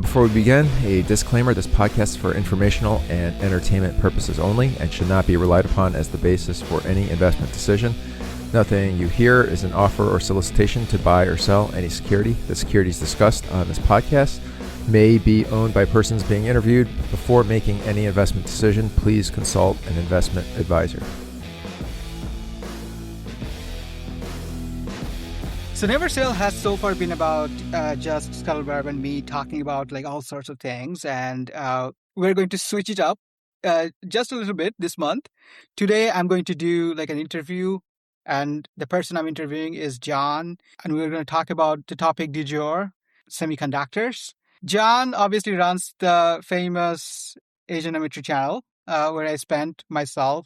Before we begin, a disclaimer: this podcast is for informational and entertainment purposes only and should not be relied upon as the basis for any investment decision. Nothing you hear is an offer or solicitation to buy or sell any security. The securities discussed on this podcast may be owned by persons being interviewed. Before making any investment decision, please consult an investment advisor. So Never Sale has so far been about just scuttleblurb and me talking about like all sorts of things, and we're going to switch it up just a little bit this month. Today I'm going to do like an interview, and the person I'm interviewing is John, and we're going to talk about the topic du jour, semiconductors. John obviously runs the famous Asianometry channel, where I spent myself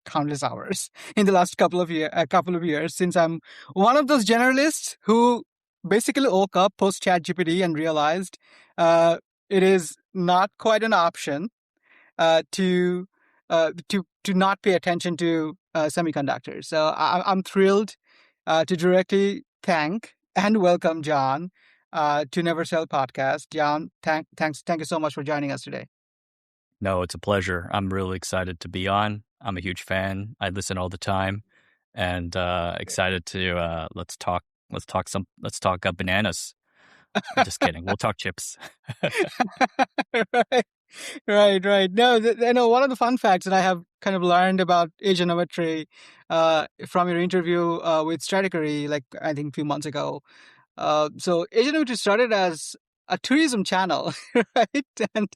countless hours in the last couple of years, since I'm one of those generalists who basically woke up post ChatGPT and realized it is not quite an option to not pay attention to semiconductors. So I'm thrilled to directly thank and welcome John to Never Sell podcast. John, thank you so much for joining us today. No, it's a pleasure. I'm really excited to be on. I'm a huge fan. I listen all the time, and excited to let's talk bananas. I'm just kidding. We'll talk chips. Right. No, I know one of the fun facts that I have kind of learned about Asianometry from your interview with Stratechery, like I think a few months ago. So Asianometry started as a tourism channel, right? And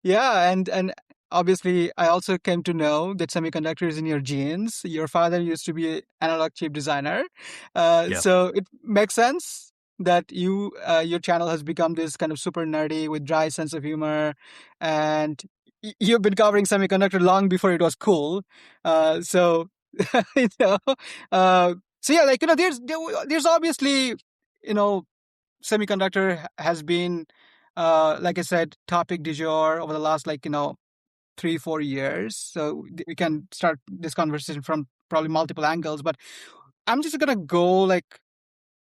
and obviously, I also came to know that semiconductor is in your genes. Your father used to be an analog chip designer. So it makes sense that your channel has become this kind of super nerdy with dry sense of humor. And you've been covering semiconductor long before it was cool. So there's obviously, semiconductor has been, like I said, topic du jour over the last 3-4 years. So we can start this conversation from probably multiple angles, but I'm just going to go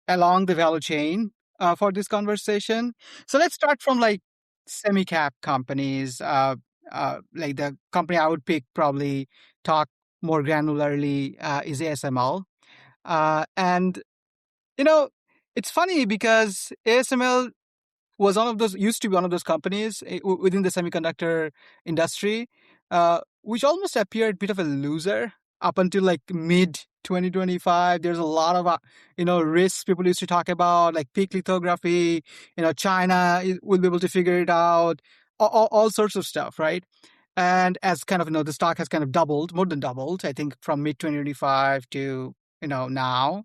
along the value chain for this conversation. So let's start from semi-cap companies. Like the company I would pick, probably talk more granularly, is ASML. And it's funny because ASML used to be one of those companies within the semiconductor industry, which almost appeared a bit of a loser up until mid 2025. There's a lot of risks people used to talk about, like peak lithography. China will be able to figure it out. All sorts of stuff, right? And as kind of the stock has kind of doubled, more than doubled, I think, from mid 2025 to now.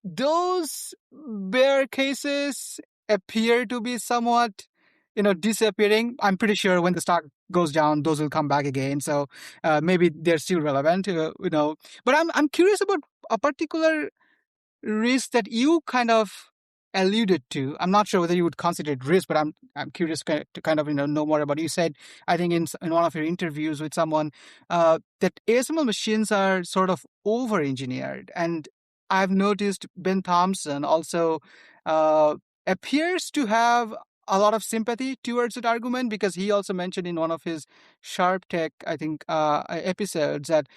Those bear cases appear to be somewhat, disappearing. I'm pretty sure when the stock goes down, those will come back again. So maybe they're still relevant, But I'm curious about a particular risk that you kind of alluded to. I'm not sure whether you would consider it risk, but I'm curious to kind of know more about it. You said, I think in one of your interviews with someone, that ASML machines are sort of over-engineered, and I've noticed Ben Thompson also appears to have a lot of sympathy towards that argument, because he also mentioned in one of his Sharp Tech, I think, episodes that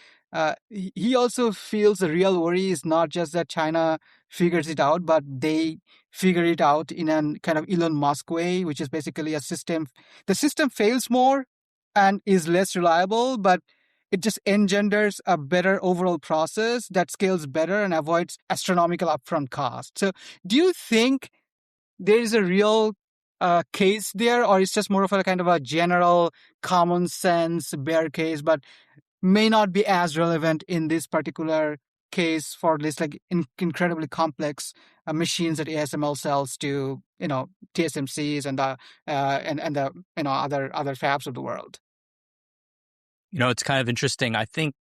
he also feels the real worry is not just that China figures it out, but they figure it out in a kind of Elon Musk way, which is basically the system fails more and is less reliable, but it just engenders a better overall process that scales better and avoids astronomical upfront costs. So do you think there is a real case there, or it's just more of a kind of a general common sense bear case, but may not be as relevant in this particular case for this incredibly complex machines that ASML sells to TSMCs and the other fabs of the world? It's kind of interesting. I think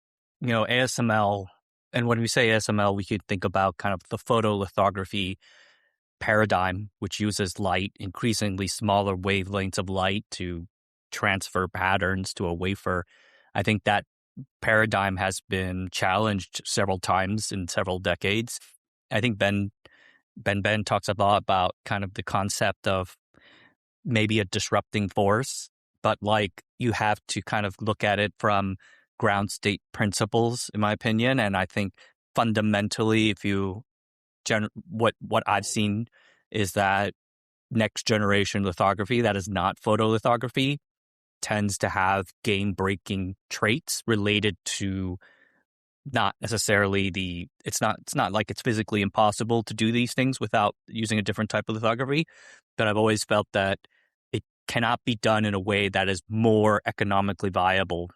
ASML, and when we say ASML, we could think about kind of the photolithography paradigm, which uses light, increasingly smaller wavelengths of light to transfer patterns to a wafer. I think that paradigm has been challenged several times in several decades. I think Ben talks a lot about kind of the concept of maybe a disrupting force, but like you have to kind of look at it from ground state principles, in my opinion. And I think fundamentally, if you what I've seen is that next generation lithography that is not photolithography tends to have game breaking traits related to not necessarily it's not like it's physically impossible to do these things without using a different type of lithography, but I've always felt that it cannot be done in a way that is more economically viable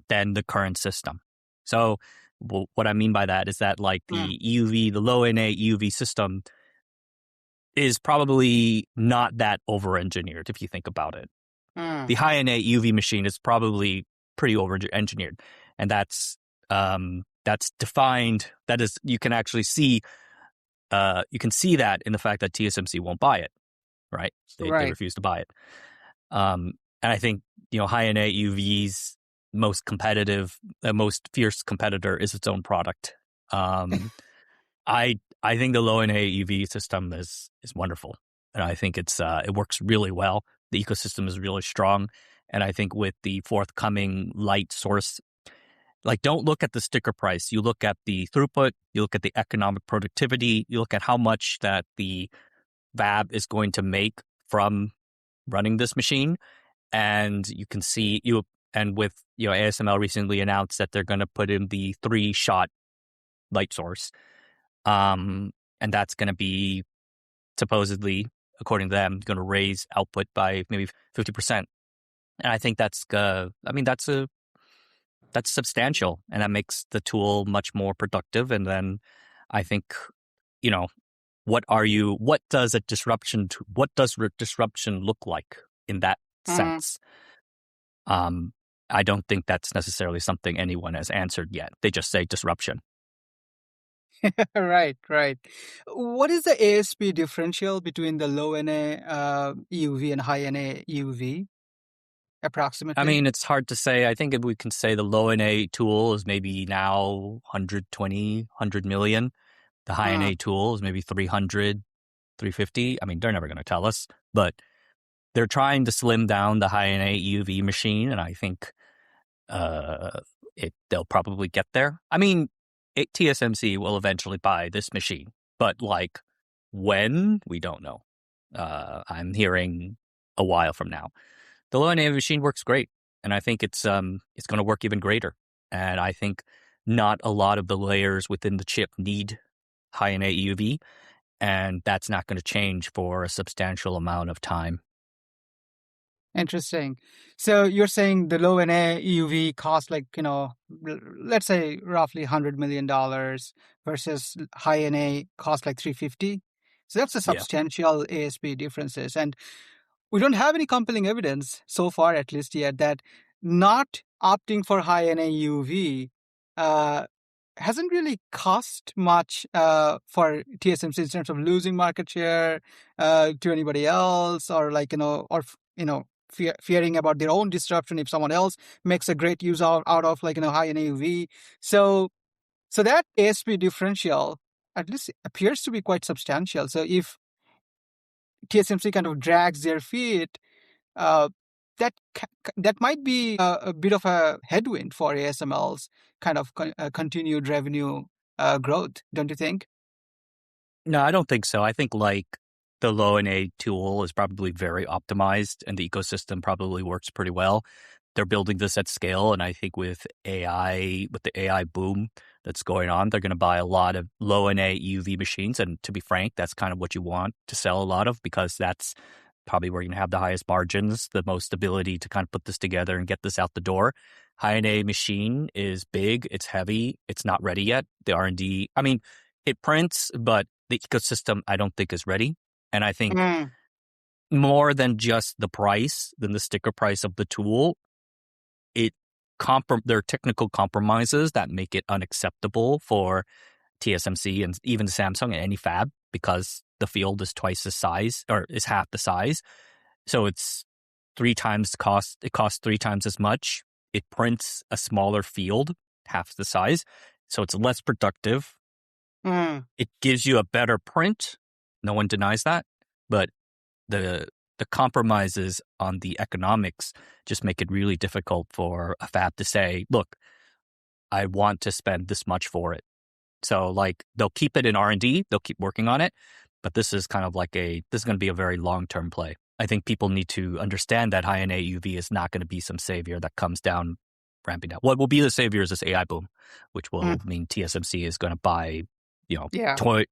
than the current system. So what I mean by that is that like the EUV, the low NA EUV system is probably not that over-engineered if you think about it. The high NA EUV machine is probably pretty over-engineered, and that's defined. That is, you can actually see, you can see that in the fact that TSMC won't buy it, right? They refuse to buy it. And I think, high NA EUV's most competitive, most fierce competitor is its own product. I think the low NA EUV system is wonderful, and I think it works really well. The ecosystem is really strong, and I think with the forthcoming light source, like, don't look at the sticker price. You look at the throughput, you look at the economic productivity, you look at how much that the fab is going to make from running this machine, and you can see and with ASML recently announced that they're going to put in the 3-shot light source, and that's going to be supposedly, according to them, going to raise output by maybe 50%. And I think that's substantial, and that makes the tool much more productive. And then I think, what does disruption look like in that sense? I don't think that's necessarily something anyone has answered yet. They just say disruption. Right. What is the ASP differential between the low NA EUV and high NA EUV, approximately? I mean, it's hard to say. I think if we can say the low NA tool is maybe now 100 million. The high NA tool is maybe 300, 350. I mean, they're never going to tell us, but they're trying to slim down the high NA EUV machine, and I think they'll probably get there. I mean, TSMC will eventually buy this machine, but like when, we don't know. I'm hearing a while from now. The low NA machine works great, and I think it's going to work even greater. And I think not a lot of the layers within the chip need high NA EUV, and that's not going to change for a substantial amount of time. Interesting. So you're saying the low NA EUV costs let's say roughly $100 million versus high NA cost like 350. So that's a substantial ASP differences. And we don't have any compelling evidence so far, at least yet, that not opting for high NA EUV hasn't really cost much for TSMC in terms of losing market share to anybody else, or fearing about their own disruption if someone else makes a great use out of high NA EUV. So that ASP differential at least appears to be quite substantial. So if TSMC kind of drags their feet, that might be a bit of a headwind for ASML's kind of continued revenue growth, don't you think? No, I don't think so. I think like the low NA tool is probably very optimized, and the ecosystem probably works pretty well. They're building this at scale, and I think with the AI boom that's going on, they're going to buy a lot of low NA EUV machines. And to be frank, that's kind of what you want to sell a lot of, because that's probably where you're going to have the highest margins, the most ability to kind of put this together and get this out the door. High NA machine is big, it's heavy, it's not ready yet. The R&D, I mean, it prints, but the ecosystem I don't think is ready. And I think more than just the price, than the sticker price of the tool, there are technical compromises that make it unacceptable for TSMC and even Samsung and any fab, because the field is twice the size, or is half the size. So it's 3 times the cost. It costs 3 times as much. It prints a smaller field, half the size. So it's less productive. It gives you a better print. No one denies that. But the the compromises on the economics just make it really difficult for a fab to say, look, I want to spend this much for it. So like they'll keep it in R&D, they'll keep working on it, but this is kind of like this is going to be a very long-term play. I think people need to understand that high-NA EUV is not going to be some savior that comes down ramping down. What will be the savior is this AI boom, which will mean TSMC is going to buy,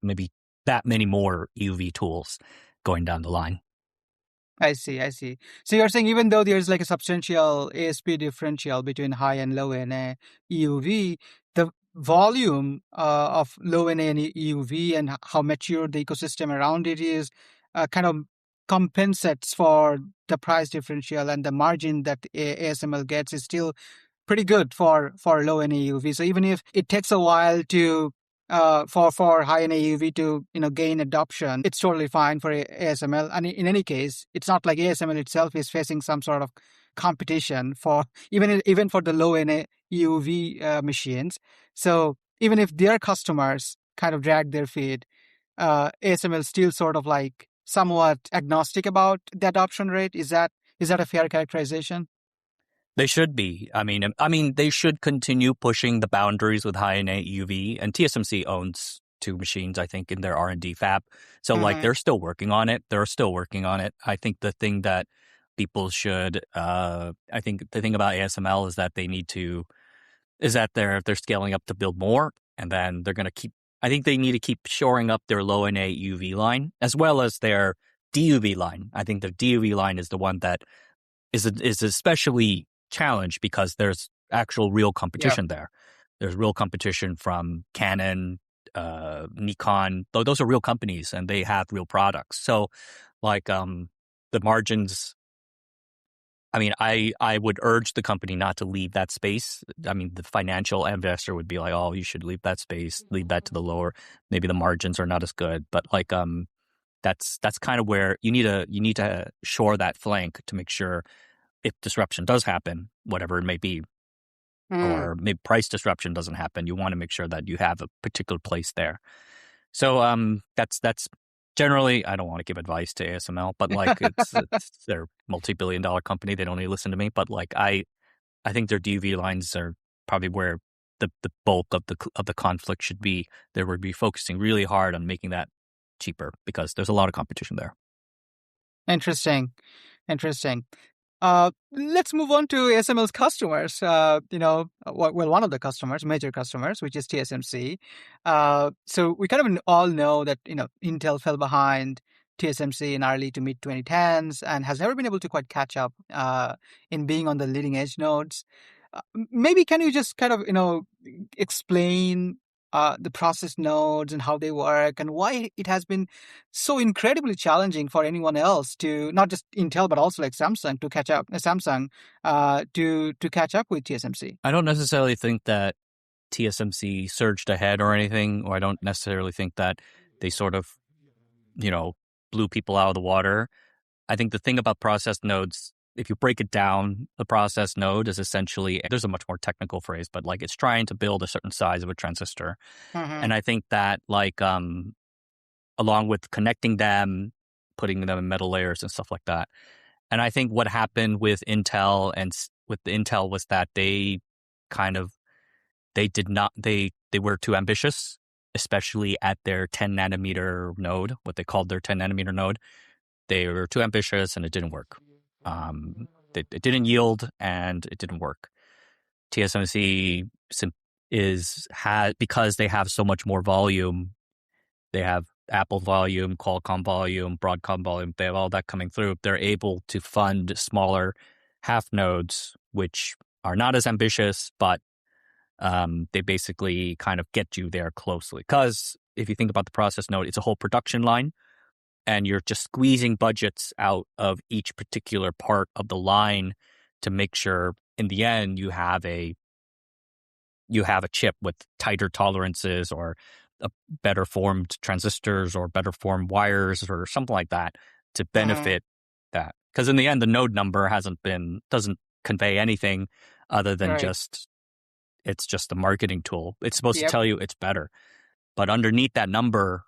maybe that many more EUV tools going down the line. I see. So you're saying even though there's like a substantial ASP differential between high and low NA EUV, the volume of low NA and EUV and how mature the ecosystem around it is kind of compensates for the price differential, and the margin that ASML gets is still pretty good for low NA EUV. So even if it takes a while to for high NA EUV to gain adoption, it's totally fine for ASML. And in any case, it's not like ASML itself is facing some sort of competition for even for the low NA EUV machines. So even if their customers kind of drag their feet, ASML still sort of like somewhat agnostic about the adoption rate. Is that a fair characterization? They should be. I mean, they should continue pushing the boundaries with high-NA EUV. And TSMC owns 2 machines, I think, in their R&D fab. So, like, they're still working on it. I think the thing that people should, I think the thing about ASML is that they're scaling up to build more, and then they're going to keep. I think they need to keep shoring up their low-NA EUV line as well as their DUV line. I think the DUV line is the one that is especially challenge because there's actual real competition there. There's real competition from Canon, Nikon. Those are real companies and they have real products. So like the margins, I mean, I would urge the company not to leave that space. I mean, the financial investor would be like, oh, you should leave that space, leave that to the lower. Maybe the margins are not as good, but like that's kind of where you need to shore that flank to make sure if disruption does happen, whatever it may be, or maybe price disruption doesn't happen, you want to make sure that you have a particular place there. So that's generally, I don't want to give advice to ASML, but like it's they're multi-billion-dollar company. They don't need to listen to me, but like I think their DUV lines are probably where the bulk of the conflict should be. They would be focusing really hard on making that cheaper because there's a lot of competition there. Interesting. Let's move on to ASML's customers. One of the customers, major customers, which is TSMC. So we kind of all know that Intel fell behind TSMC in early to mid 2010s and has never been able to quite catch up in being on the leading edge nodes. Maybe can you just kind of explain the process nodes and how they work and why it has been so incredibly challenging for anyone else to, not just Intel, but also like Samsung to catch up, to catch up with TSMC? I don't necessarily think that TSMC surged ahead or anything, or I don't necessarily think that they sort of, blew people out of the water. I think the thing about process nodes, if you break it down, the process node is essentially, there's a much more technical phrase, but like it's trying to build a certain size of a transistor. And I think that like, along with connecting them, putting them in metal layers and stuff like that. And I think what happened with Intel was that they were too ambitious, especially at their 10 nanometer node, what they called their 10 nanometer node. They were too ambitious and it didn't work. It didn't yield and it didn't work. TSMC because they have so much more volume, they have Apple volume, Qualcomm volume, Broadcom volume, they have all that coming through. They're able to fund smaller half nodes, which are not as ambitious, but they basically kind of get you there closely. Because if you think about the process node, it's a whole production line. And you're just squeezing budgets out of each particular part of the line to make sure in the end you have a chip with tighter tolerances or a better formed transistors or better formed wires or something like that to benefit that. Because in the end, the node number doesn't convey anything other than it's just a marketing tool. It's supposed to tell you it's better. But underneath that number,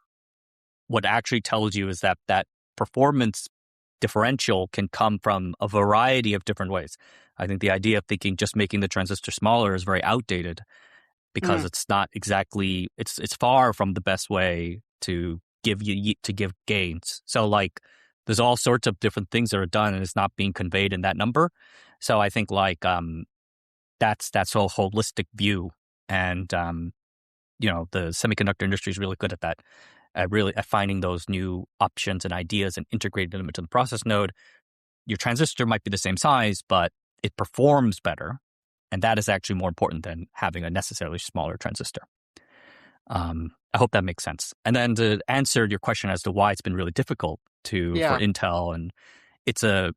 what actually tells you is that performance differential can come from a variety of different ways. I think the idea of thinking just making the transistor smaller is very outdated because it's not exactly, it's far from the best way to give gains. So like there's all sorts of different things that are done and it's not being conveyed in that number. So I think like that's a holistic view. And the semiconductor industry is really good at that. At finding those new options and ideas and integrating them into the process node. Your transistor might be the same size, but it performs better. And that is actually more important than having a necessarily smaller transistor. I hope that makes sense. And then to answer your question as to why it's been really difficult for Intel, and it's like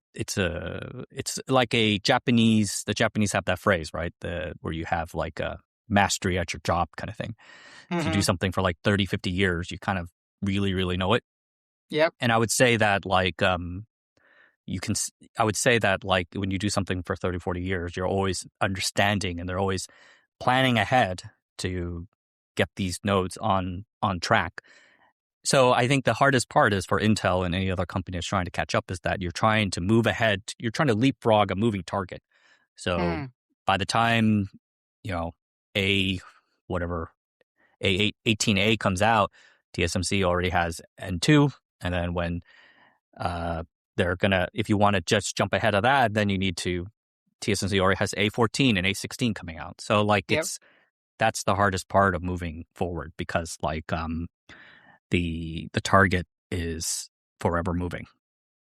the Japanese have that phrase, right? Where you have like a mastery at your job kind of thing. If you do something for like 30, 50 years, you kind of really, really know it. Yep. And I would say that like, I would say that like when you do something for 30, 40 years, you're always understanding and they're always planning ahead to get these nodes on track. So I think the hardest part is for Intel and any other company that's trying to catch up is that you're trying to move ahead. You're trying to leapfrog a moving target. So by the time, A18A comes out, TSMC already has N2. And then when if you want to just jump ahead of that, then TSMC already has A14 and A16 coming out. So like that's the hardest part of moving forward because like the target is forever moving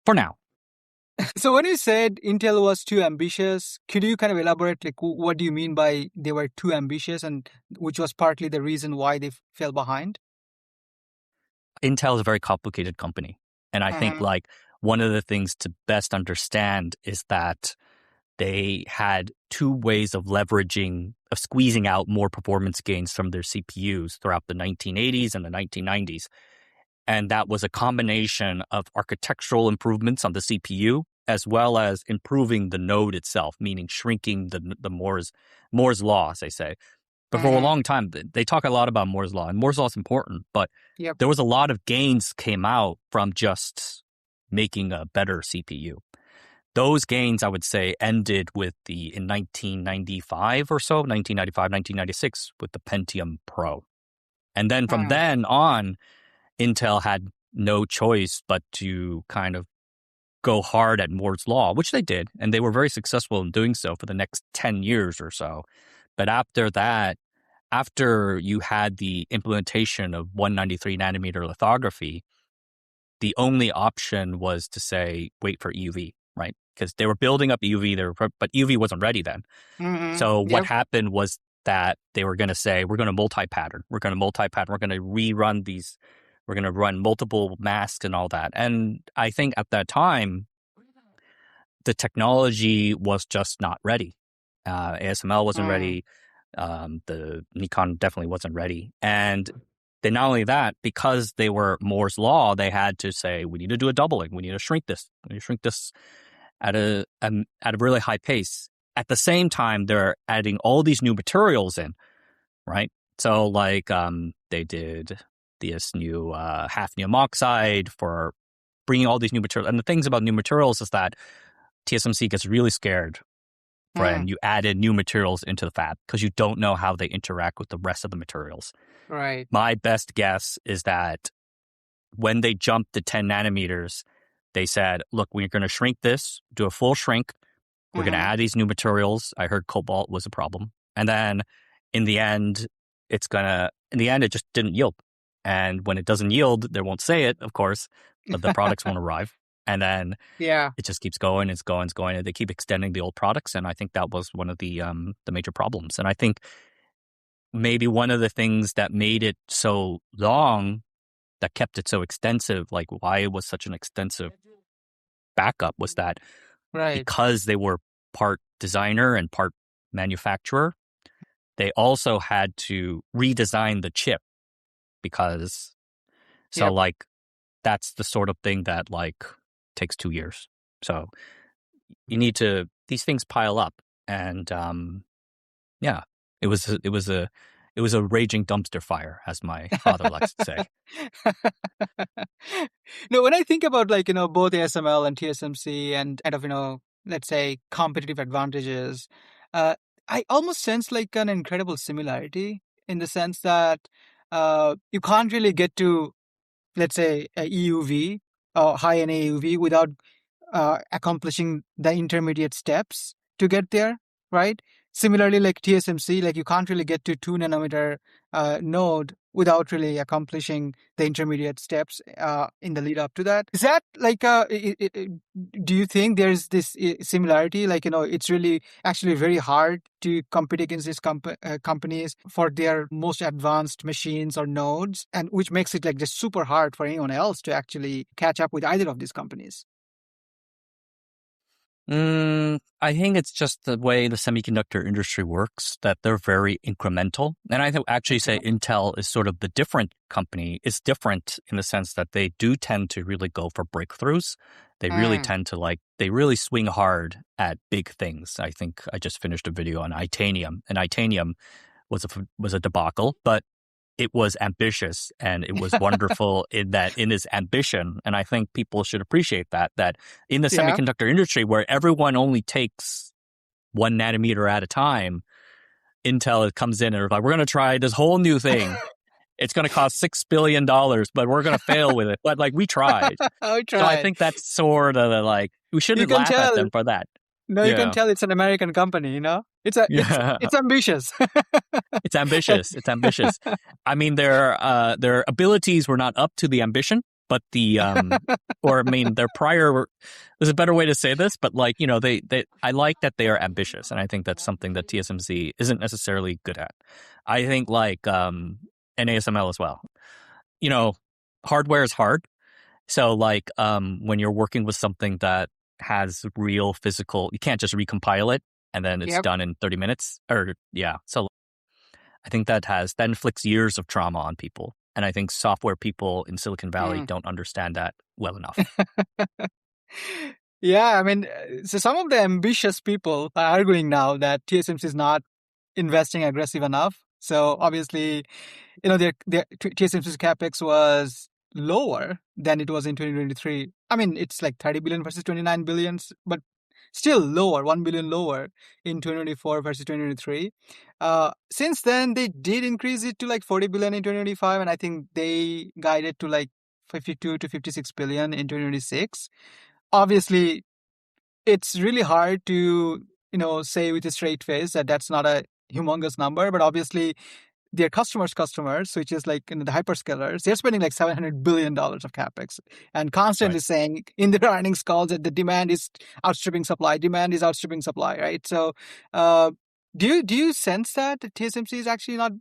for now. So when you said Intel was too ambitious, could you kind of elaborate, like, what do you mean by they were too ambitious and which was partly the reason why they fell behind? Intel is a very complicated company. And I think like one of the things to best understand is that they had two ways of squeezing out more performance gains from their CPUs throughout the 1980s and the 1990s. And that was a combination of architectural improvements on the CPU as well as improving the node itself, meaning shrinking the Moore's law, as they say. But for a long time, they talk a lot about Moore's law, and Moore's law is important, but there was a lot of gains came out from just making a better CPU. Those gains, I would say, ended in 1995 or so, 1995, 1996, with the Pentium Pro. And then from then on, Intel had no choice but to kind of go hard at Moore's law, which they did, and they were very successful in doing so for the next 10 years or so. But after that, after you had the implementation of 193 nanometer lithography, the only option was to say, wait for EUV, right? Because they were building up EUV, but EUV wasn't ready then. So what happened was that they were going to say, we're going to multi-pattern. We're going to rerun these. We're going to run multiple masks and all that. And I think at that time, the technology was just not ready. ASML wasn't ready. The Nikon definitely wasn't ready. And then not only that, because they were Moore's law, they had to say, we need to do a doubling. We need to shrink this. We need to shrink this at a really high pace. At the same time, they're adding all these new materials in, right? So like they did this new hafnium oxide for bringing all these new materials. And the things about new materials is that TSMC gets really scared when you added new materials into the fab because you don't know how they interact with the rest of the materials. Right. My best guess is that when they jumped to 10 nanometers, they said, look, we're going to shrink this, do a full shrink. We're going to add these new materials. I heard cobalt was a problem. And then in the end, it just didn't yield. And when it doesn't yield, they won't say it, of course, but the products won't arrive. And then it just keeps going, it's going. And they keep extending the old products. And I think that was one of the major problems. And I think maybe one of the things that made it so long, that kept it so extensive, like why it was such an extensive backup was that because they were part designer and part manufacturer, they also had to redesign the chip because like that's the sort of thing that like takes 2 years. So these things pile up, and it was it was a raging dumpster fire, as my father likes to say. No, when I think about both ASML and TSMC and kind of, let's say competitive advantages, uh, I almost sense like an incredible similarity in the sense that you can't really get to, let's say, a EUV or high-end EUV without accomplishing the intermediate steps to get there, right? Similarly, like TSMC, like you can't really get to 2 nanometer node without really accomplishing the intermediate steps in the lead up to that. Is that like, do you think there's this similarity? Like, it's really actually very hard to compete against these companies for their most advanced machines or nodes, and which makes it like just super hard for anyone else to actually catch up with either of these companies. I think it's just the way the semiconductor industry works, that they're very incremental. And I actually say Intel is sort of the different company. It's different in the sense that they do tend to really go for breakthroughs. They really tend to they really swing hard at big things. I think I just finished a video on Itanium, and Itanium was a debacle, but it was ambitious and it was wonderful in its ambition. And I think people should appreciate that in the semiconductor industry where everyone only takes 1 nanometer at a time, Intel comes in and is like, we're going to try this whole new thing. It's going to cost $6 billion, but we're going to fail with it. But we tried. We tried. So I think that's sort of we shouldn't laugh at them for that. No, you can tell it's an American company, It's ambitious. It's ambitious. It's ambitious. I mean, their abilities were not up to the ambition, but their prior. There's a better way to say this, but I like that they are ambitious, and I think that's something that TSMC isn't necessarily good at. I think and ASML as well. Hardware is hard, so when you're working with something that has real physical, you can't just recompile it and then it's done in 30 minutes so I think that inflicts years of trauma on people, and I think software people in Silicon Valley don't understand that well enough. Yeah, I mean, so some of the ambitious people are arguing now that TSMC is not investing aggressive enough. So obviously, their TSMC's capex was lower than it was in 2023. I mean, it's like 30 billion versus 29 billion, but still lower, 1 billion lower in 2024 versus 2023. Since then, they did increase it to 40 billion in 2025, and I think they guided to 52 to 56 billion in 2026. Obviously, it's really hard to, say with a straight face that that's not a humongous number, but obviously their customers, which is the hyperscalers, they're spending $700 billion of capex and constantly saying in their earnings calls that the demand is outstripping supply, right? So do you sense that TSMC is actually not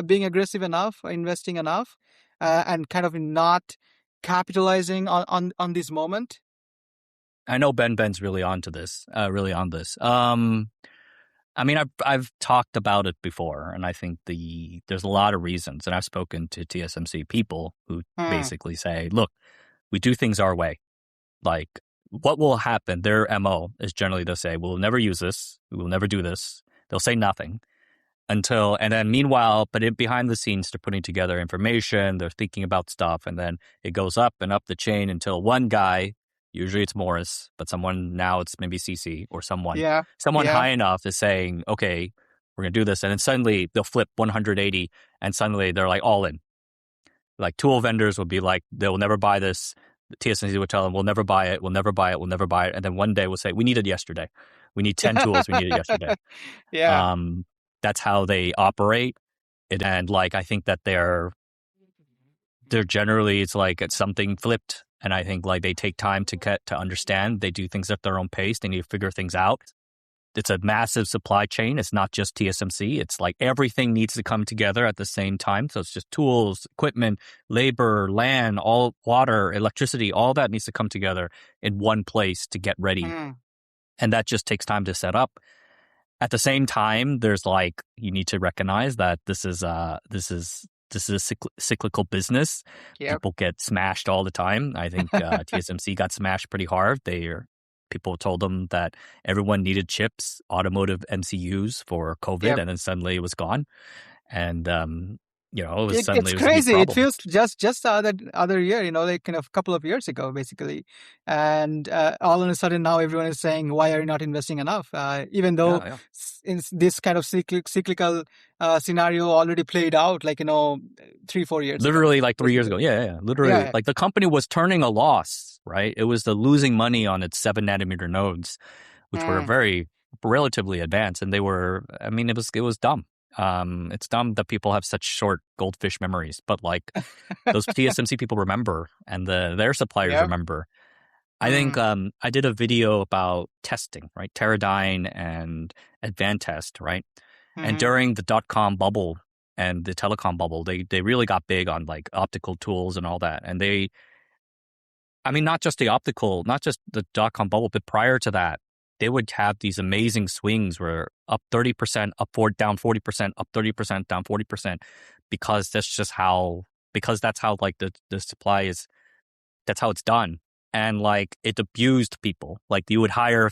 being aggressive enough, or investing enough, and kind of not capitalizing on this moment? I know Ben's really on this. I mean, I've talked about it before, and I think there's a lot of reasons, and I've spoken to TSMC people who basically say, look, we do things our way. What will happen, their MO is generally they'll say, we'll never use this, we will never do this. They'll say nothing and then meanwhile, but behind the scenes, they're putting together information, they're thinking about stuff, and then it goes up and up the chain until one guy, usually it's Morris, but now it's maybe CC or someone high enough is saying, okay, we're going to do this. And then suddenly they'll flip 180 and suddenly they're all in. Tool vendors will be they'll never buy this. The TSMC would tell them, we'll never buy it. And then one day we'll say, we need it yesterday. We need 10 tools. We need it yesterday. That's how they operate. And I think that they're generally, it's something flipped. And I think they take time to understand. They do things at their own pace. They need to figure things out. It's a massive supply chain. It's not just TSMC. It's everything needs to come together at the same time. So it's just tools, equipment, labor, land, all water, electricity, all that needs to come together in one place to get ready. And that just takes time to set up. At the same time, there's you need to recognize that this is a cyclical business. People get smashed all the time. I think TSMC got smashed pretty hard. They're People told them that everyone needed chips, automotive MCUs for COVID, Yep. and then suddenly it was gone. And, It's it was a big crazy. It problem. feels just the other year, like kind of a couple of years ago, basically, and all of a sudden now everyone is saying, "Why are you not investing enough?" Even though Yeah. in this kind of cyclical scenario already played out, 3-4 years ago, Literally like 3 years basically. ago. Yeah. Literally, Yeah. like the company was turning a loss, right? It was losing money on its 7 nanometer nodes, which were Mm. very relatively advanced, and it was dumb. It's dumb that people have such short goldfish memories, but like those TSMC people remember, and their suppliers Yeah. remember. I think Mm. I did a video about testing, right? Teradyne and Advantest, right? And Mm-hmm. during the dot-com bubble and the telecom bubble, they really got big on like optical tools and all that. And not just the dot-com bubble, but prior to that, they would have these amazing swings where up 30%, down 40%, up 30%, down 40%, because that's how like the supply is, that's how it's done. And like it abused people. Like you would hire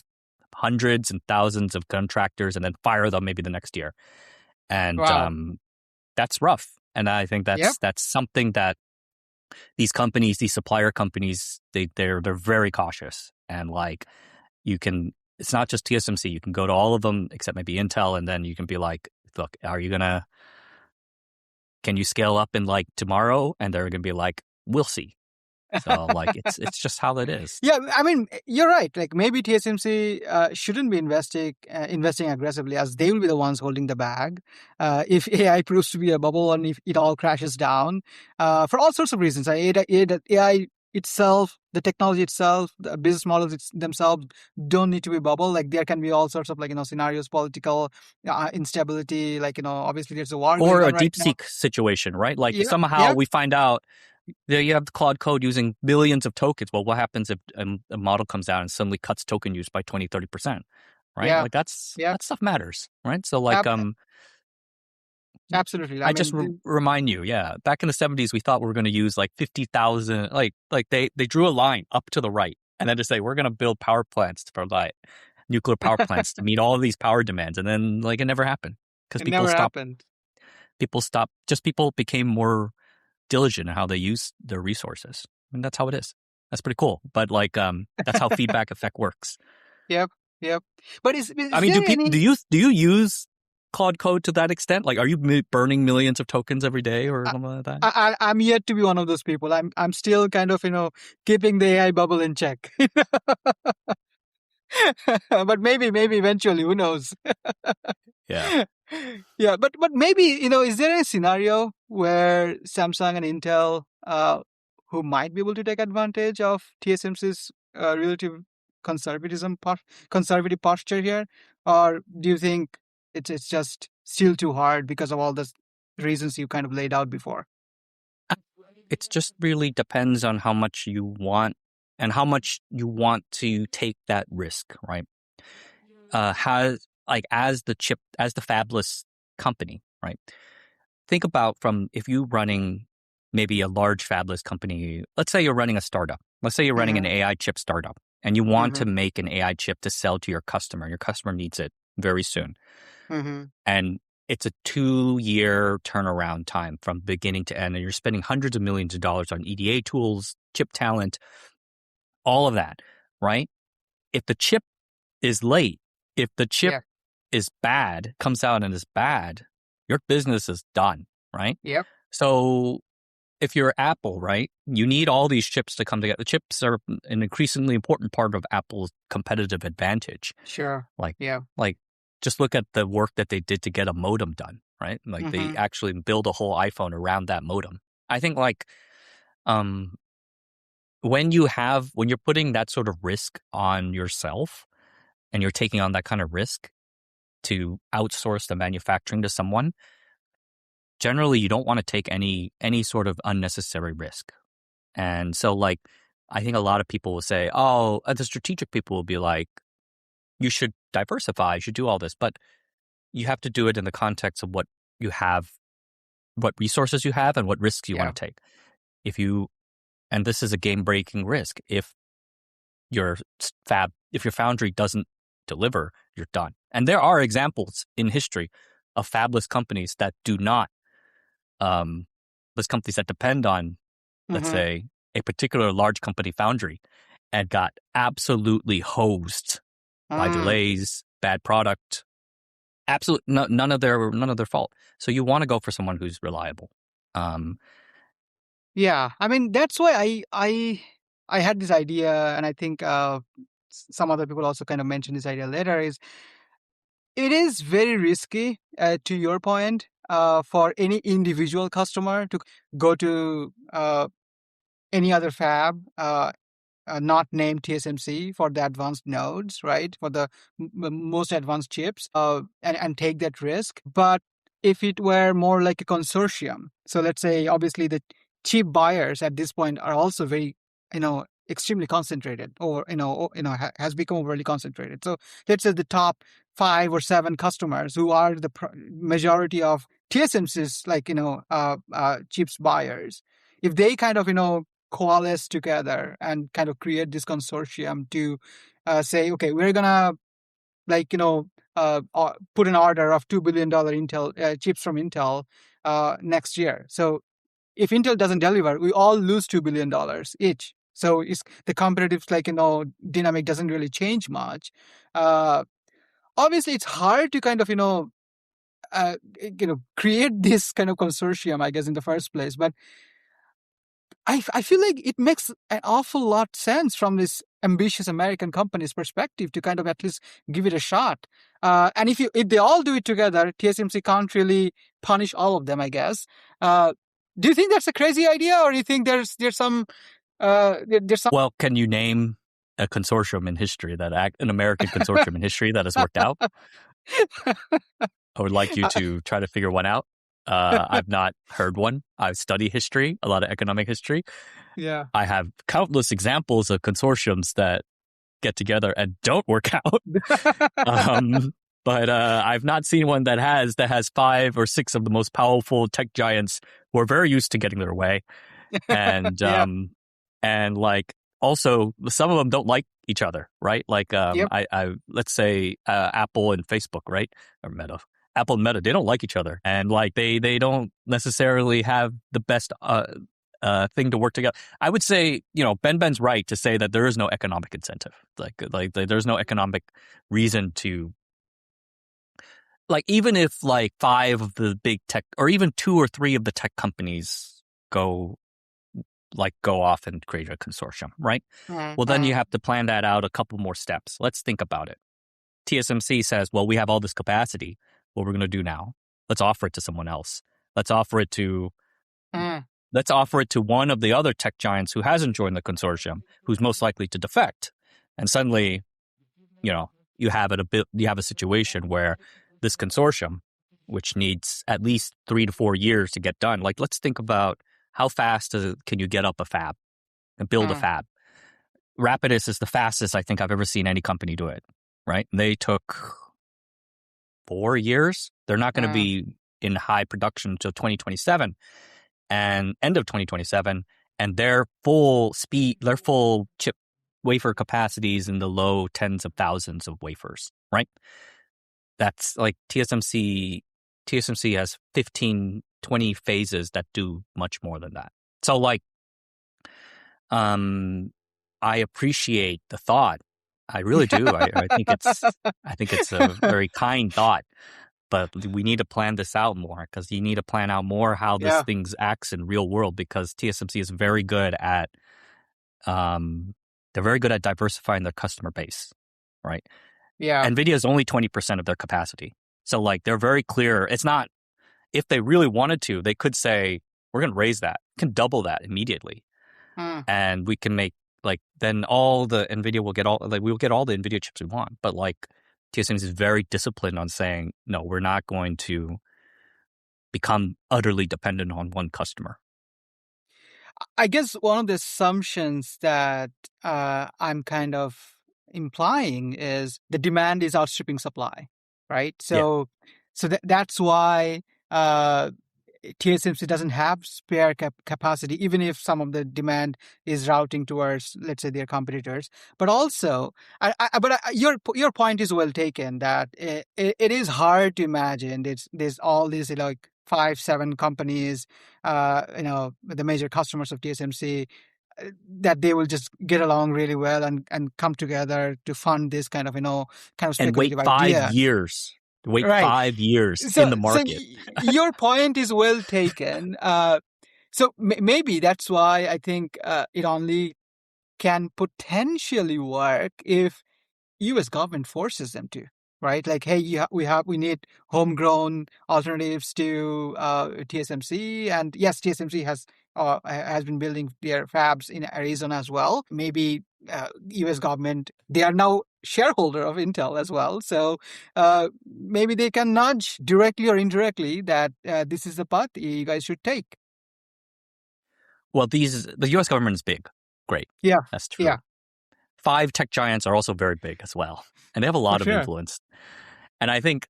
hundreds and thousands of contractors and then fire them maybe the next year. And Wow. that's rough. And I think Yep. that's something that these companies, these supplier companies, they're very cautious. And like it's not just TSMC. You can go to all of them except maybe Intel, and then you can be like, look, can you scale up in like tomorrow? And they're gonna be like, we'll see. So like it's just how it is. Yeah, I mean, you're right. Like maybe TSMC shouldn't be investing aggressively, as they will be the ones holding the bag if AI proves to be a bubble and if it all crashes down for all sorts of reasons. AI itself, the technology itself, the business models themselves don't need to be bubble. Like there can be all sorts of scenarios, political instability. Obviously there's a war Or going a on right now. DeepSeek situation, right? Like Yeah, somehow yeah, we find out that you have the Claude Code using billions of tokens. Well, what happens if a model comes out and suddenly cuts token use by 20-30%, right? yeah, Like yeah. that stuff matters, right? So like Ab- Absolutely. I I just mean, remind you, yeah, back in the 70s we thought we were going to use like 50,000, like they drew a line up to the right and then to say we're going to build power plants for like nuclear power plants to meet all of these power demands, and then like it never happened because it never happened. people became more diligent in how they use their resources. I mean, that's how it is. That's pretty cool. But like, that's how feedback effect works. Yep, yep. But is I is mean, there any? do you use Claude Code to that extent? Like, are you burning millions of tokens every day or I, something like that? I'm yet to be one of those people. I'm still kind of keeping the AI bubble in check. But maybe eventually, who knows? Yeah. Yeah, but maybe is there a scenario where Samsung and Intel, who might be able to take advantage of TSMC's relative conservative posture here, or do you think it's just still too hard because of all the reasons you kind of laid out before? It just really depends on how much you want and how much you want to take that risk, right? As the fabless company, right? Think about if you running maybe a large fabless company. Let's say you're running a startup. Let's say you're running an Mm-hmm. AI chip startup and you want to Mm-hmm. make an AI chip to sell to your customer. Your customer needs it very soon. Mm-hmm. And it's a 2-year turnaround time from beginning to end. And you're spending hundreds of millions of dollars on EDA tools, chip talent, all of that, right? If the chip is late, if the chip Yeah. is bad, comes out and is bad, your business is done, right? Yep. So if you're Apple, right, you need all these chips to come together. The chips are an increasingly important part of Apple's competitive advantage. Sure. Like, Yeah. like just look at the work that they did to get a modem done, right? Like they Mm-hmm. actually build a whole iPhone around that modem. I think um, when you're putting that sort of risk on yourself and you're taking on that kind of risk to outsource the manufacturing to someone, generally you don't want to take any sort of unnecessary risk. And so like I think a lot of people will say, oh, the strategic people will be like, you should diversify, you should do all this, but you have to do it in the context of what you have, what resources you have, and what risks you Yeah. want to take. And this is a game breaking risk. If your fab, if your foundry doesn't deliver, you're done. And there are examples in history of fabless companies that do not, those companies that depend on, let's say, a particular large company foundry and got absolutely hosed by delays, bad product, none of their fault. So you want to go for someone who's reliable. Yeah, I mean that's why I had this idea, and I think some other people also kind of mentioned this idea later. Is it is very risky, to your point, for any individual customer to go to any other fab, not named TSMC, for the advanced nodes, right? For the most advanced chips, and take that risk. But if it were more like a consortium, so let's say obviously the chip buyers at this point are also very, extremely concentrated, or has become overly concentrated. So let's say the top 5 or 7 customers who are the majority of TSMC's chips buyers, if they kind of coalesce together and kind of create this consortium to say, okay, we're gonna put an order of $2 billion Intel chips from Intel next year. So if Intel doesn't deliver, we all lose $2 billion each. So it's the competitive dynamic doesn't really change much. Obviously, it's hard to kind of create this kind of consortium, I guess, in the first place, but I feel like it makes an awful lot sense from this ambitious American company's perspective to kind of at least give it a shot. And if they all do it together, TSMC can't really punish all of them, I guess. Do you think that's a crazy idea, or do you think there's some Well, can you name a consortium in history an American consortium in history that has worked out? I would like you to try to figure one out. I've not heard one. I study history, a lot of economic history. Yeah. I have countless examples of consortiums that get together and don't work out. But I've not seen one that has 5 or 6 of the most powerful tech giants who are very used to getting their way. And Yeah. and like also some of them don't like each other, right? Like Yep. I let's say Apple and Facebook, right? Or Meta. Apple and Meta, they don't like each other, and like they don't necessarily have the best thing to work together. I would say, Ben's right to say that there is no economic incentive. Like there's no economic reason to, like, even if like 5 of the big tech, or even 2 or 3 of the tech companies go off and create a consortium, right? Well, then you have to plan that out a couple more steps. Let's think about it. TSMC says, well, we have all this capacity. What we're going to do now? Let's offer it to someone else. Let's offer it to one of the other tech giants who hasn't joined the consortium, who's most likely to defect. And suddenly, you have a situation where this consortium, which needs at least 3 to 4 years to get done. Like, let's think about how fast can you get up a fab and build a fab. Rapidus is the fastest I think I've ever seen any company do it, right? And they took 4 years. They're not going to be in high production until 2027 and end of 2027. And their full chip wafer capacities in the low tens of thousands of wafers, right? That's like TSMC has 15, 20 phases that do much more than that. So like, I appreciate the thought. I really do. I think it's a very kind thought, but we need to plan this out more, because you need to plan out more how this thing acts in real world, because TSMC is very good at, they're very good at diversifying their customer base, right? Yeah. NVIDIA is only 20% of their capacity. So like, they're very clear. It's not, if they really wanted to, they could say, we're going to raise that, can double that immediately. And we can make, like, then all the NVIDIA will get we'll get all the NVIDIA chips we want. But like, TSMC is very disciplined on saying, no, we're not going to become utterly dependent on one customer. I guess one of the assumptions that I'm kind of implying is the demand is outstripping supply, right? So that's why TSMC doesn't have spare capacity, even if some of the demand is routing towards, let's say, their competitors. But also, your point is well taken that it is hard to imagine there's all these like 5-7 companies, the major customers of TSMC, that they will just get along really well and come together to fund this kind of And wait speculative 5 idea. years. Wait Right. 5 years in the market. Your point is well taken. So maybe that's why I think it only can potentially work if U.S. government forces them to, right? Like, hey, we need homegrown alternatives to TSMC, and yes, TSMC has been building their fabs in Arizona as well. Maybe U.S. government, they are now shareholder of Intel as well, so maybe they can nudge directly or indirectly that this is the path you guys should take. Well, the U.S. government is big. Great. Yeah, That's true. yeah. 5 tech giants are also very big as well, and they have a lot of sure. influence. And I think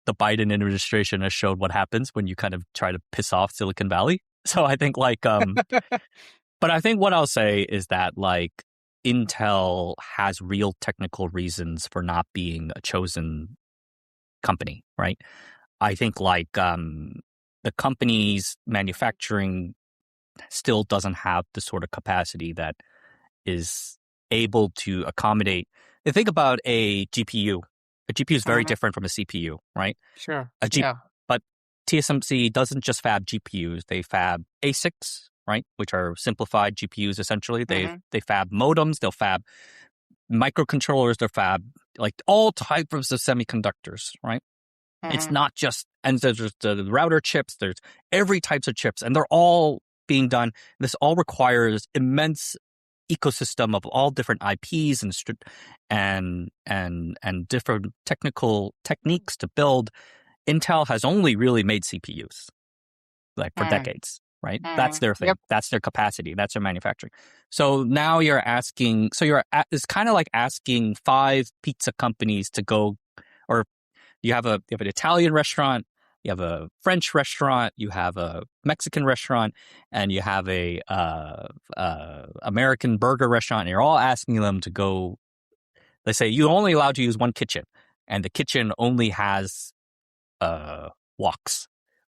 the Biden administration has showed what happens when you kind of try to piss off Silicon Valley. So I think but I think what I'll say is that like Intel has real technical reasons for not being a chosen company, right? I think like the company's manufacturing still doesn't have the sort of capacity that is able to accommodate. Think about a GPU. A GPU is very different from a CPU, right? Sure. But TSMC doesn't just fab GPUs; they fab ASICs, right, which are simplified GPUs essentially. They fab modems, they'll fab microcontrollers, they'll fab like all types of semiconductors, right? It's not just, and there's the router chips, there's every types of chips, and they're all being done. This all requires immense ecosystem of all different IPs and different technical techniques to build. Intel has only really made CPUs like for decades, right? That's their thing. Yep. That's their capacity. That's their manufacturing. So now you're asking, it's kind of like asking 5 pizza companies to go, or you have an Italian restaurant, you have a French restaurant, you have a Mexican restaurant, and you have a American burger restaurant, and you're all asking them to go. They say you're only allowed to use one kitchen, and the kitchen only has woks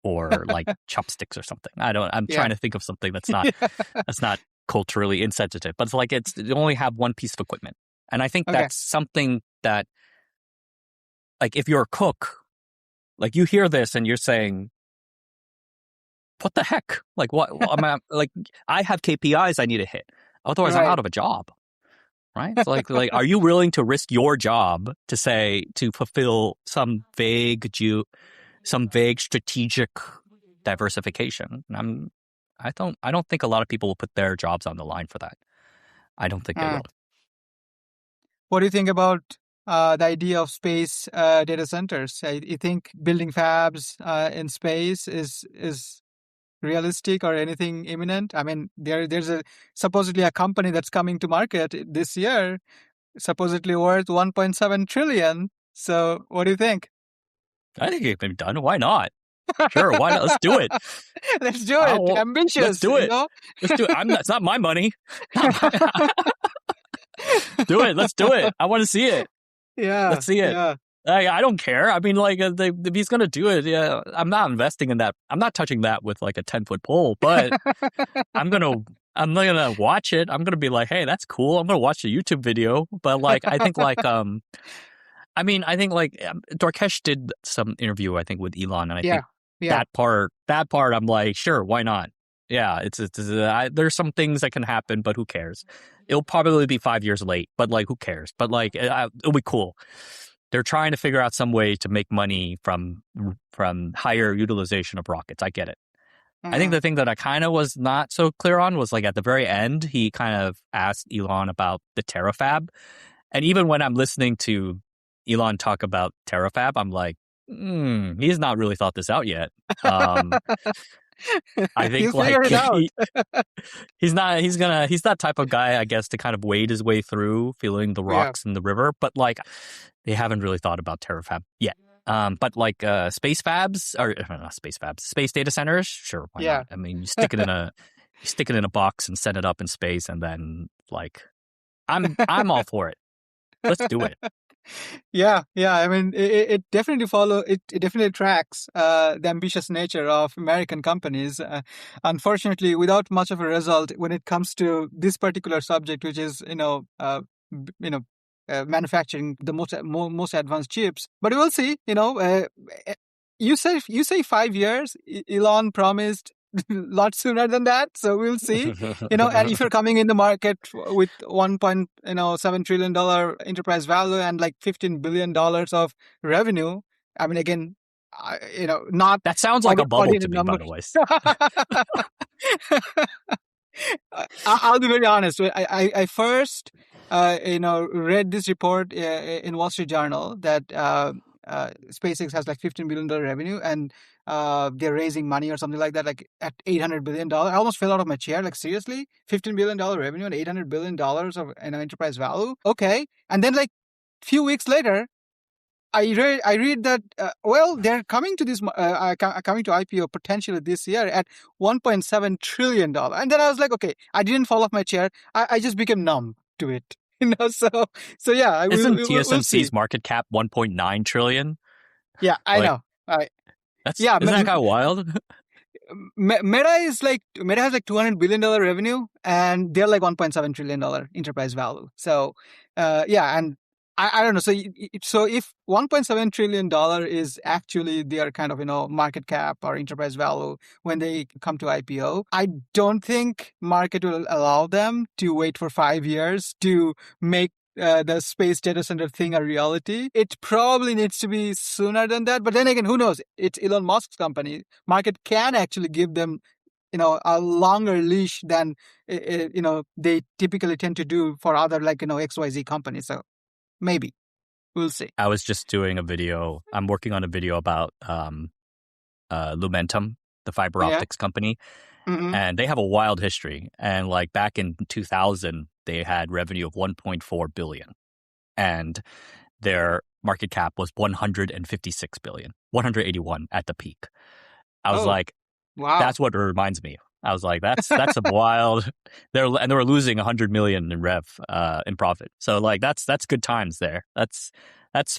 or like chopsticks or something. I'm trying to think of something that's not culturally insensitive, but it's like they only have one piece of equipment, and I think that's something that, like, if you're a cook. Like, you hear this and you're saying, what the heck? Like, what? Like, I have KPIs I need to hit. Otherwise, I'm out of a job, right? So like, are you willing to risk your job to fulfill some vague strategic diversification? And I don't think a lot of people will put their jobs on the line for that. I don't think they will. What do you think about the idea of space data centers? You think building fabs in space is realistic or anything imminent? I mean, there's supposedly a company that's coming to market this year, supposedly worth 1.7 trillion. So what do you think? I think it can be done. Why not? Sure, why not? Let's do it. Let's do it. Ambitious. Let's do it. Let's do it. It's not my money. Do it. Let's do it. I want to see it. Yeah. Let's see it. Yeah. I don't care. I mean, like, if he's going to do it, yeah, I'm not investing in that. I'm not touching that with like a 10-foot pole, but I'm not going to watch it. I'm going to be like, hey, that's cool. I'm going to watch the YouTube video. But like, I think like, Dorkesh did some interview, I think, with Elon. And I think that part, I'm like, sure, why not? Yeah, there's some things that can happen, but who cares? It'll probably be 5 years late, but like, who cares? But like, it'll be cool. They're trying to figure out some way to make money from higher utilization of rockets. I get it. I think the thing that I kind of was not so clear on was like at the very end, he kind of asked Elon about the terafab. And even when I'm listening to Elon talk about terafab, I'm like, he's not really thought this out yet. I think he's that type of guy, I guess, to kind of wade his way through filling the rocks in the river. But like, they haven't really thought about terafab yet. But like space fabs or not space fabs, space data centers, sure, why Yeah. not? I mean, you stick it in a box and set it up in space, and then like, I'm all for it. Let's do it. Yeah, I mean, it definitely it definitely tracks the ambitious nature of American companies. Unfortunately, without much of a result when it comes to this particular subject, which is manufacturing the most advanced chips. But we'll see. You say 5 years. Elon promised a lot sooner than that, so we'll see. And if you're coming in the market with $1.7 trillion enterprise value and like $15 billion of revenue, I mean, again, not That sounds like a bubble to ordinary me, by the numbers. way. I'll be very honest. I first, read this report in Wall Street Journal that SpaceX has like $15 billion revenue and they're raising money or something like that, like at $800 billion. I almost fell out of my chair. Like, seriously? $15 billion revenue and $800 billion of enterprise value? Okay. And then like few weeks later, I read that they're coming to coming to IPO potentially this year at $1.7 trillion, and then I was like, okay, I didn't fall off my chair. I just became numb to it, So yeah, Isn't we'll see. TSMC's market cap 1.9 trillion? Yeah, I Like, know. isn't that kind of wild? Meta has like $200 billion revenue, and they're like $1.7 trillion enterprise value. So, and I don't know. So if $1.7 trillion is actually their kind of market cap or enterprise value when they come to IPO, I don't think market will allow them to wait for 5 years to make the space data center thing a reality. It probably needs to be sooner than that. But then again, who knows? It's Elon Musk's company. Market can actually give them, a longer leash than, they typically tend to do for other like, XYZ companies. So maybe we'll see. I was just doing a video. I'm working on a video about Lumentum, the fiber optics company. Mm-hmm. And they have a wild history. And like back in 2000, they had revenue of 1.4 billion. And their market cap was 156 billion, 181 at the peak. I was like, wow, that's what it reminds me. I was like, that's a wild. They were losing 100 million in in profit. So like that's good times there. That's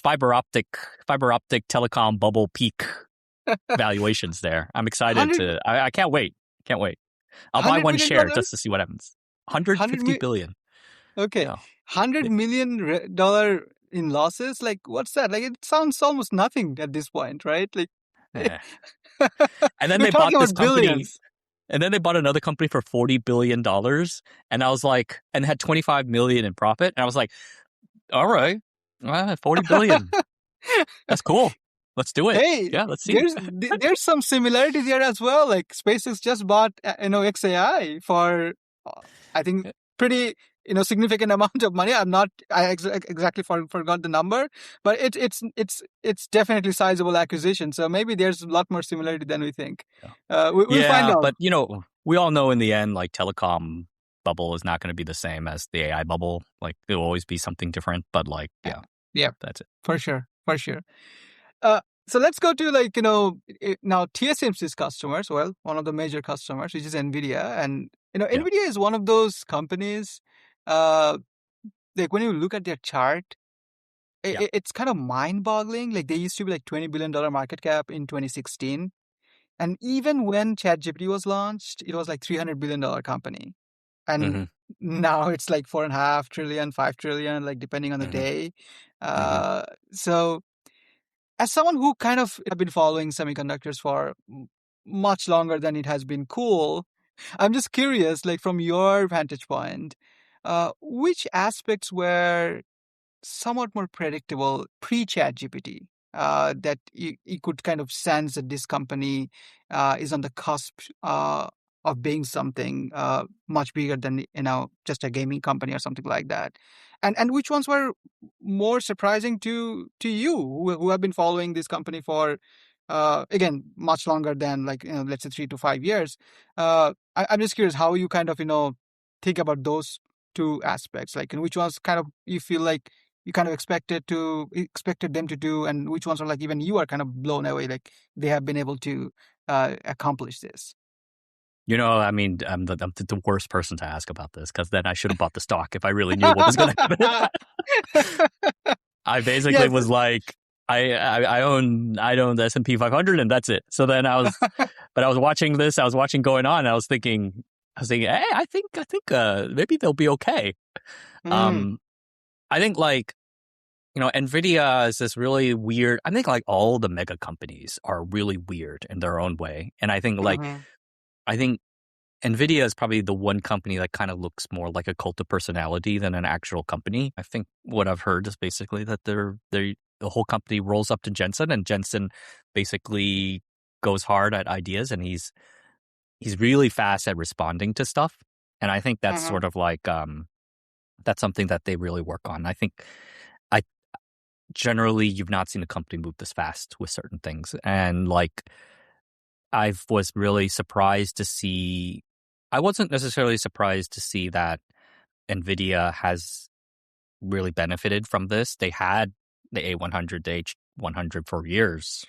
fiber optic telecom bubble peak valuations there. I'm excited I can't wait. I'll buy one share just to see what happens. 150 billion. Okay. $100 million in losses? Like, what's that? Like, it sounds almost nothing at this point, right? Like, and then they bought this company. Billions. And then they bought another company for $40 billion. And I was like, and had 25 million in profit. And I was like, all right, 40 billion. That's cool. Let's do it. Hey, yeah, let's see. There's some similarity there as well. Like SpaceX just bought, XAI for, I think, pretty, significant amount of money. I exactly forgot the number, but it's definitely sizable acquisition. So maybe there's a lot more similarity than we think. Yeah. We'll find out. But we all know in the end, like telecom bubble is not going to be the same as the AI bubble. Like it'll always be something different. But like, yeah, that's it for sure. So let's go to now TSMC's customers. Well, one of the major customers, which is NVIDIA, and NVIDIA is one of those companies. Like when you look at their chart, it's kind of mind-boggling. Like they used to be like $20 billion market cap in 2016, and even when ChatGPT was launched, it was like $300 billion company, and now it's like 4.5 trillion, 5 trillion, like depending on the day. So, as someone who kind of have been following semiconductors for much longer than it has been cool, I'm just curious, like from your vantage point, which aspects were somewhat more predictable pre-ChatGPT that you could kind of sense that this company is on the cusp of being something much bigger than just a gaming company or something like that, and which ones were more surprising to you who have been following this company for again much longer than let's say 3 to 5 years. I'm just curious how you kind of think about those two aspects, like, and which ones kind of you feel like you kind of expected them to do, and which ones are like even you are kind of blown away, like they have been able to accomplish this? I mean, I'm the worst person to ask about this, because then I should have bought the stock if I really knew what was going to happen. I basically Yes. was like, I own the S&P 500 and that's it. So then I was watching this, I was watching going on, and I was thinking, hey, I think maybe they'll be okay. Mm, I think Nvidia is this really weird. I think like all the mega companies are really weird in their own way, and I think mhm, Nvidia is probably the one company that kind of looks more like a cult of personality than an actual company. I think what I've heard is basically that the whole company rolls up to Jensen, and Jensen basically goes hard at ideas, and he's really fast at responding to stuff. And I think that's mhm, sort of like that's something that they really work on. I think I generally you've not seen a company move this fast with certain things, and like I was really surprised to see. I wasn't necessarily surprised to see that NVIDIA has really benefited from this. They had the A100, the H100 for years,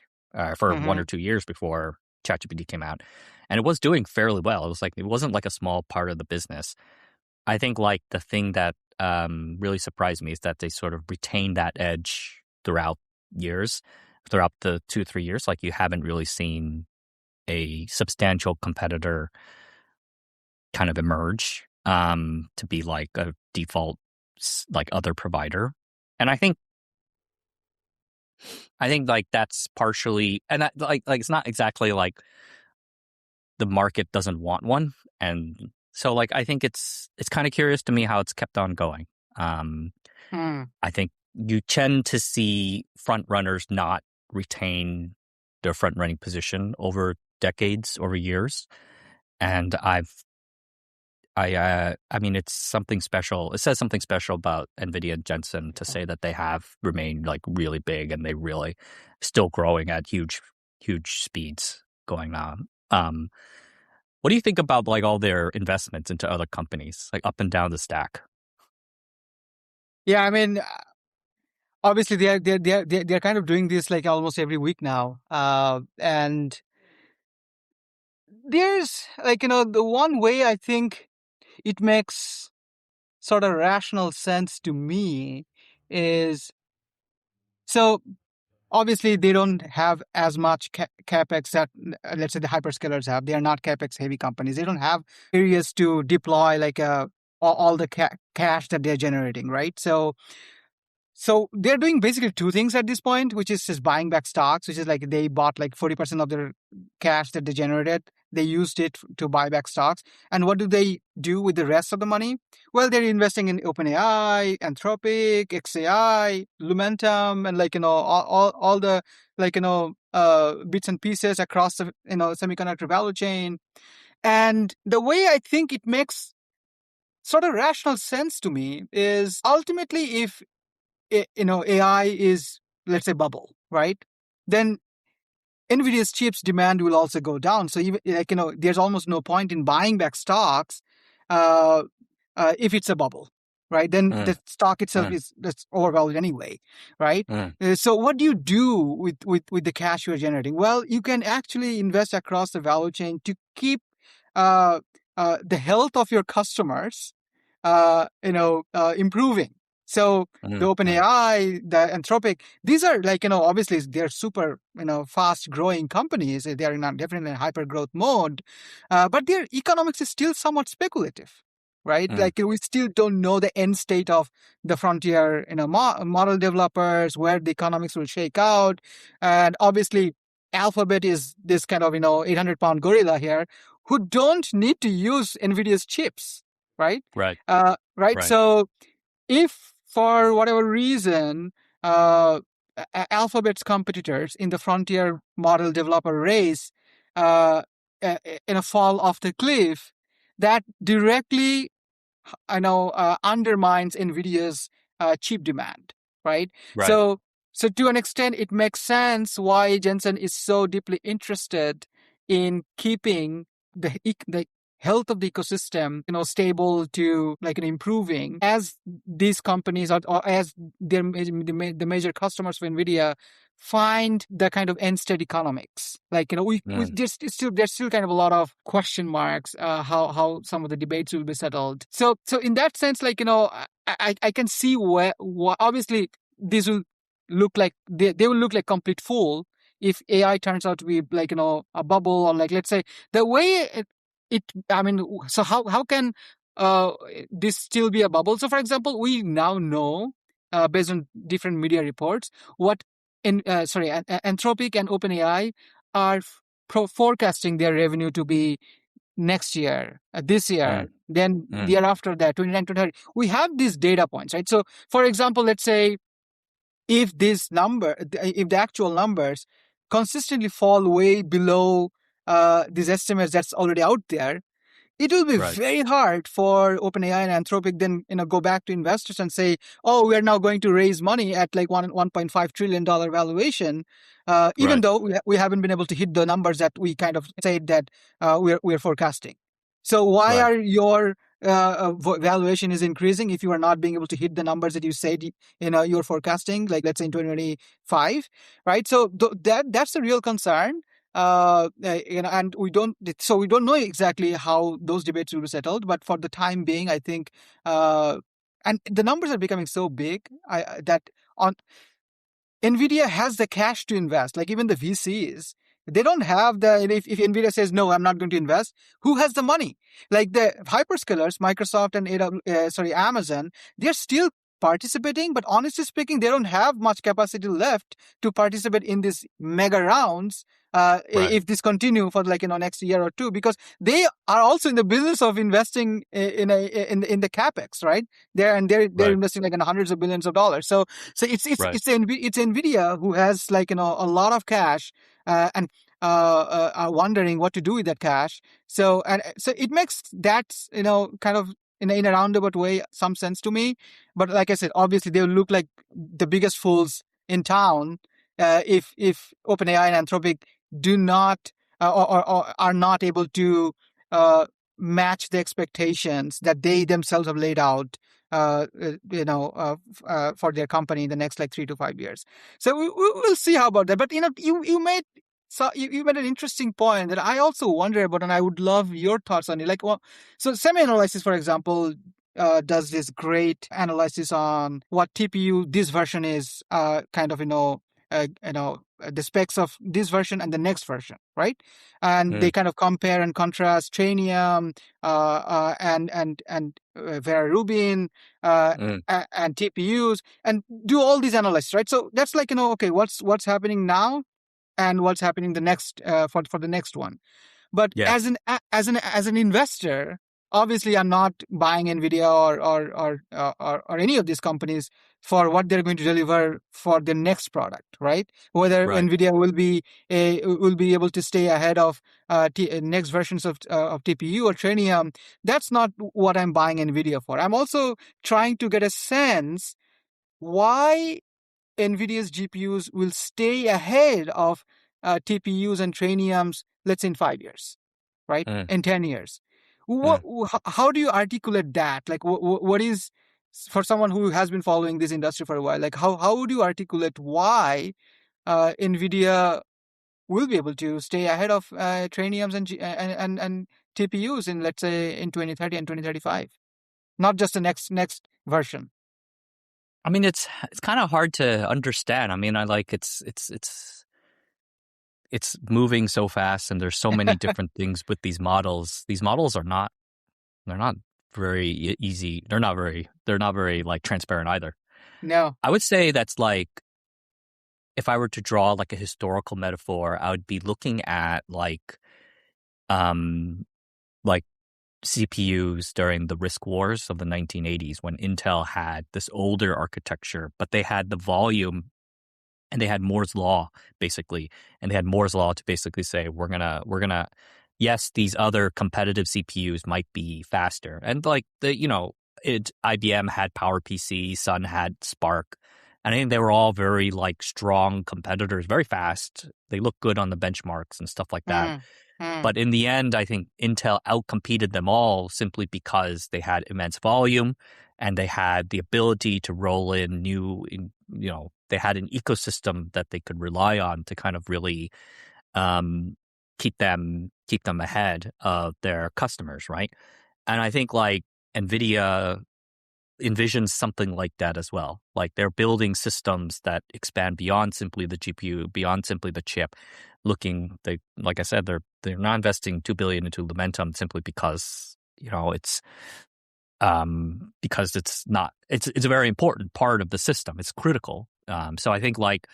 for 1 or mhm, 2 years before ChatGPT came out, and it was doing fairly well. It wasn't like a small part of the business. I think like the thing that really surprised me is that they sort of retained that edge throughout the 2-3 years. Like you haven't really seen a substantial competitor kind of emerge to be like a default like other provider. And I think like that's partially, and that, like it's not exactly like the market doesn't want one, and so like I think it's kind of curious to me how it's kept on going. Um, mm. I think you tend to see front runners not retain their front running position over decades, over years, and I mean, it's something special. It says something special about NVIDIA and Jensen to say that they have remained like really big, and they really still growing at huge speeds going on. What do you think about like all their investments into other companies, like up and down the stack? Yeah, I mean, obviously they're kind of doing this like almost every week now, and there's like the one way I think it makes sort of rational sense to me is, so obviously they don't have as much capex that let's say the hyperscalers have. They are not capex heavy companies. They don't have areas to deploy like all the cash that they're generating, right? So they're doing basically two things at this point, which is just buying back stocks, which is like they bought like 40% of their cash that they generated. They used it to buy back stocks. And what do they do with the rest of the money? Well, they're investing in OpenAI, Anthropic, XAI, Lumentum, and like, all the like, bits and pieces across the, semiconductor value chain. And the way I think it makes sort of rational sense to me is ultimately if AI is, let's say, bubble, right? Then NVIDIA's chips demand will also go down. So even like there's almost no point in buying back stocks uh, if it's a bubble, right? Then Mm, the stock itself mm, that's overvalued anyway, right? mm, So what do you do with the cash you're generating? Well, you can actually invest across the value chain to keep uh, the health of your customers, improving. So the mm, mm, OpenAI, the Anthropic, these are like, obviously they're super, fast growing companies. They're in definitely in hyper growth mode, but their economics is still somewhat speculative, right? mm, Like we still don't know the end state of the frontier, model developers, where the economics will shake out. And obviously Alphabet is this kind of, 800-pound gorilla here who don't need to use NVIDIA's chips, right? right, Right. right, So if for whatever reason, uh, Alphabet's competitors in the frontier model developer race, in a fall off the cliff, that directly, undermines NVIDIA's chip demand, right? right. So to an extent, it makes sense why Jensen is so deeply interested in keeping the health of the ecosystem, stable to improving as these companies or as the major customers for NVIDIA find the kind of end state economics. We just there's still kind of a lot of question marks how some of the debates will be settled. So in that sense, I can see where obviously these will look like they will look like complete fool if AI turns out to be a bubble, or let's say the way I mean, so how can this still be a bubble? So for example, we now know based on different media reports what Anthropic and OpenAI are forecasting their revenue to be next year, this year, then the year after that, 29, 2030. We have these data points, right? So for example, let's say if if the actual numbers consistently fall way below these estimates that's already out there, it will be very hard for OpenAI and Anthropic then go back to investors and say, oh, we are now going to raise money at like $1.5 trillion valuation, even though we haven't been able to hit the numbers that we kind of said that we're forecasting. So why are your valuation is increasing if you are not being able to hit the numbers that you said you're forecasting, like let's say in 2025, right? So that's a real concern. And we don't know exactly how those debates will be settled, but for the time being, I think and the numbers are becoming so big that on NVIDIA has the cash to invest. Like even the VCs, they don't have if NVIDIA says, no, I'm not going to invest, who has the money? Like the hyperscalers, Microsoft and Amazon, they're still participating, but honestly speaking, they don't have much capacity left to participate in these mega rounds if this continue for next year or two, because they are also in the business of investing in the capex, right? They're investing in hundreds of billions of dollars. So it's NVIDIA who has a lot of cash and are wondering what to do with that cash. So it makes that kind of in a roundabout way some sense to me. But like I said, obviously they will look like the biggest fools in town if OpenAI and Anthropic do not or are not able to match the expectations that they themselves have laid out for their company in the next 3 to 5 years. So we'll see how about that. But you made an interesting point that I also wonder about, and I would love your thoughts on it. So SemiAnalysis, for example, does this great analysis on what TPU this version is, the specs of this version and the next version, right? And they kind of compare and contrast Trainium and Vera Rubin and TPUs, and do all these analysis, right? So that's okay, what's happening now and what's happening the next for the next one. But as an investor, obviously I'm not buying NVIDIA or any of these companies for what they're going to deliver for the next product, right? Whether NVIDIA will be able to stay ahead of next versions of TPU or Trainium. That's not what I'm buying NVIDIA for. I'm also trying to get a sense why NVIDIA's GPUs will stay ahead of TPUs and Trainiums, let's say in 5 years, right? In 10 years. How do you articulate that? What is, for someone who has been following this industry for a while, how would you articulate why NVIDIA will be able to stay ahead of Trainiums and TPUs in, let's say, in 2030 and 2035? Not just the next version. I mean, it's kind of hard to understand. I mean, it's moving so fast, and there's so many different things with these models. These models they're not very easy. They're not very transparent either. No. I would say that's if I were to draw a historical metaphor, I would be looking at CPUs during the RISC wars of the 1980s, when Intel had this older architecture, but they had the volume and they had Moore's law basically, and they had Moore's law to basically say we're gonna yes, these other competitive CPUs might be faster, and IBM had PowerPC, Sun had Spark, and I think they were all very strong competitors, very fast. They look good on the benchmarks and stuff like that. Hmm. But in the end, I think Intel outcompeted them all simply because they had immense volume and they had the ability to roll in they had an ecosystem that they could rely on to kind of really um, keep them ahead of their customers, right? And I think like NVIDIA envisions something like that as well. Like they're building systems that expand beyond simply the GPU, beyond simply the chip. Like I said, they're not investing $2 billion into Lumentum simply because because it's a very important part of the system. It's critical. So I think like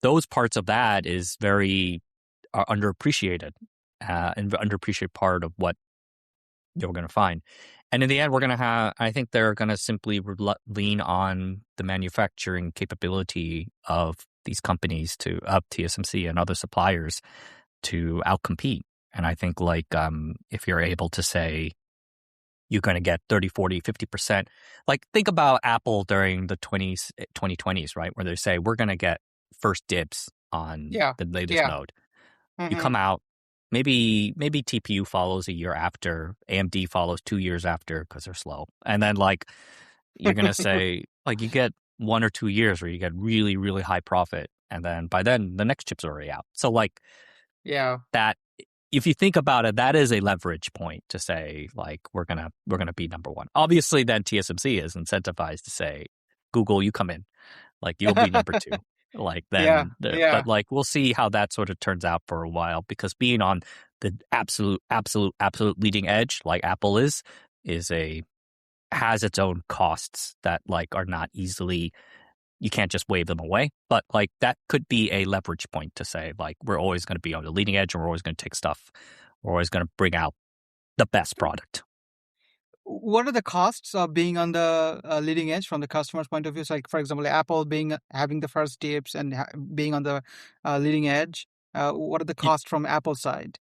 those parts of that are underappreciated, and underappreciated part of what you're going to find. And in the end, I think they're going to simply lean on the manufacturing capability of these companies of TSMC and other suppliers to outcompete. And I think like, if you're able to say you're going to get 30, 40, 50%, like think about Apple during the 2020s, right? Where they say, we're going to get first dibs on Yeah. the latest Yeah. node. You Hmm. come out, maybe TPU follows a year after, AMD follows 2 years after because they're slow. And then like you're going to say like you get 1 or 2 years where you get really, really high profit. And then by then the next chip's already out. So like Yeah. that, if you think about it, that is a leverage point to say like we're gonna be number one. Obviously, then TSMC is incentivized to say, Google, you come in, like you'll be number two. Like Yeah. but Yeah. like we'll see how that sort of turns out for a while, because being on the absolute leading edge like Apple has its own costs that like are not easily, you can't just wave them away. But like that could be a leverage point to say like we're always going to be on the leading edge and we're always going to take stuff. We're always going to bring out the best product. What are the costs of being on the leading edge from the customer's point of view? So like, for example, Apple having the first dips and being on the leading edge. What are the You, costs from Apple side?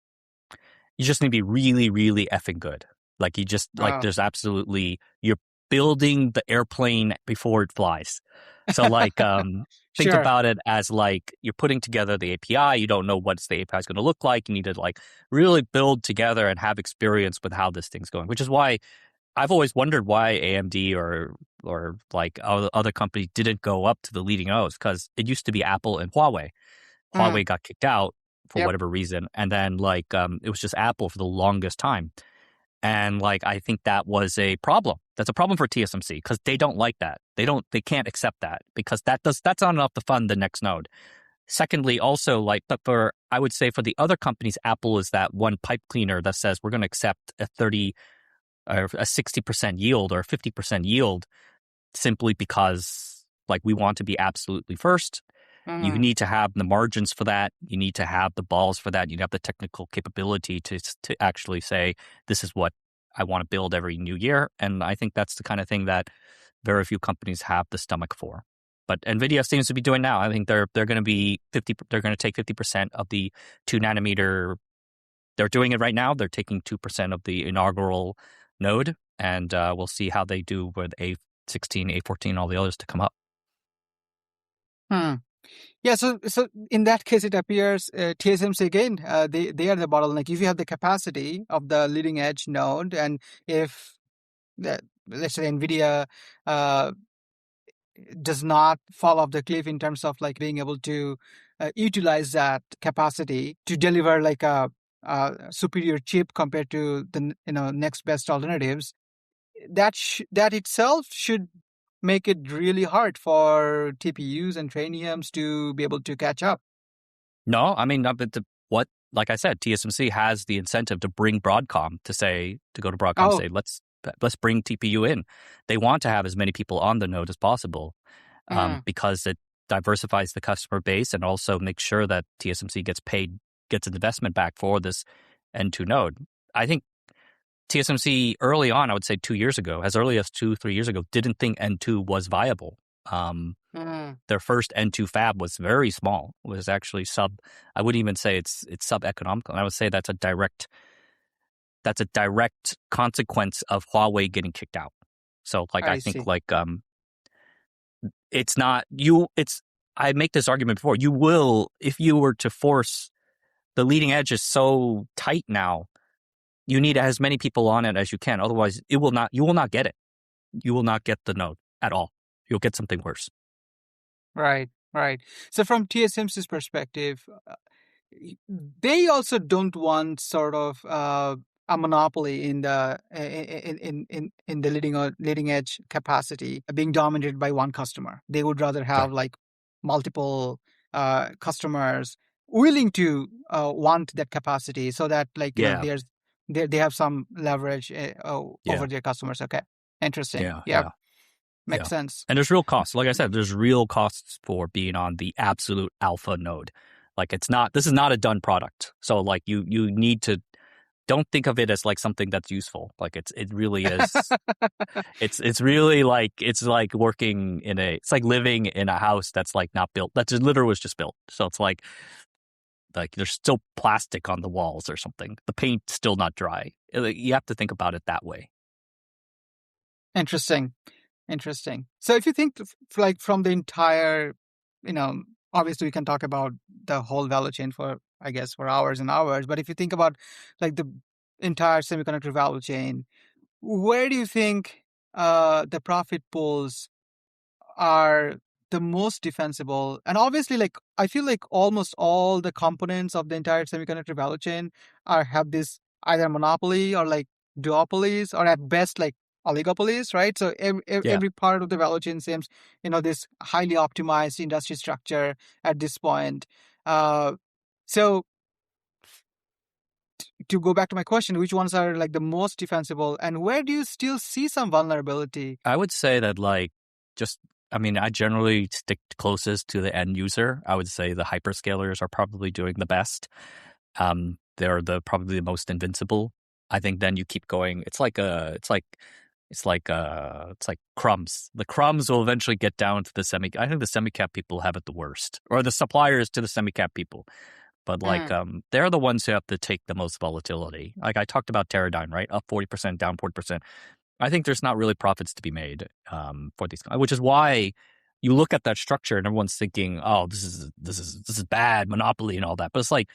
you just need to be really, really effing good. Like you just like Uh, there's absolutely, you're building the airplane before it flies. So like think sure. about it as like you're putting together the API. You don't know what the API is going to look like. You need to like really build together and have experience with how this thing's going, which is why I've always wondered why AMD or like other companies didn't go up to the leading O's, because it used to be Apple and Huawei. Mm, Huawei got kicked out for yep. whatever reason, and then like it was just Apple for the longest time. And like I think that was a problem. That's a problem for TSMC because they don't like that. They can't accept that because that's not enough to fund the next node. Secondly, also like, but I would say for the other companies, Apple is that one pipe cleaner that says we're going to accept a 30 or a 60% yield or a 50% yield simply because like we want to be absolutely first. You Mm, need to have the margins for that. You need to have the balls for that. You have the technical capability to actually say, this is what I want to build every new year. And I think that's the kind of thing that very few companies have the stomach for. But NVIDIA seems to be doing now. I think they're going to be 50. They're going to take 50% of the 2 nanometer. They're doing it right now. They're taking 2% of the inaugural node, and we'll see how they do with A16, A14, all the others to come up. hmm. Yeah, so in that case, it appears TSMC again, they are the bottleneck. If you have the capacity of the leading edge node, and if let's say NVIDIA uh, does not fall off the cliff in terms of like being able to utilize that capacity to deliver like a superior chip compared to the next best alternatives, that itself should make it really hard for TPUs and Trainiums to be able to catch up. No, I mean, like I said, TSMC has the incentive to bring Broadcom to go to Broadcom and Oh, say, let's bring TPU in. They want to have as many people on the node as possible, mm, because it diversifies the customer base and also makes sure that TSMC gets an investment back for this N2 node. I think TSMC early on, I would say 2 years ago, as early as 2, 3 years ago, didn't think N2 was viable. mm, Their first N2 fab was very small. It was actually I wouldn't even say it's sub-economical. I would say that's a direct consequence of Huawei getting kicked out. So like I I think see. like it's not you it's I make this argument before. You will, if you were to force the leading edge is so tight now. You need as many people on it as you can. Otherwise, you will not get it. You will not get the node at all. You'll get something worse. Right. So from TSMC's perspective, they also don't want sort of a monopoly in the leading edge capacity being dominated by one customer. They would rather have like multiple customers willing to want that capacity, so that like they have some leverage over their customers. Okay, interesting. Yeah. Makes sense. And there's real costs. Like I said, there's real costs for being on the absolute alpha node. Like this is not a done product. So like you need to, don't think of it as like something that's useful. Like it really is. it's really like, it's like it's like living in a house that's like not built. That just literally was just built. So it's like there's still plastic on the walls or something. The paint's still not dry. You have to think about it that way. Interesting. So if you think like from the entire, obviously we can talk about the whole value chain for hours and hours. But if you think about like the entire semiconductor value chain, where do you think the profit pools are the most defensible? And obviously, like I feel like almost all the components of the entire semiconductor value chain have this either monopoly or like duopolies, or at best like oligopolies, right? So every part of the value chain seems, this highly optimized industry structure at this point. So to go back to my question, which ones are like the most defensible, and where do you still see some vulnerability? I would say that I generally stick closest to the end user. I would say the hyperscalers are probably doing the best. They're probably the most invincible. I think then you keep going. It's like crumbs. The crumbs will eventually get down to I think the semi-cap people have it the worst, or the suppliers to the semi-cap people. But they're the ones who have to take the most volatility. Like I talked about Teradyne, right? Up 40%, down 40%. I think there's not really profits to be made for these, which is why you look at that structure and everyone's thinking, oh, this is bad, monopoly and all that. But it's like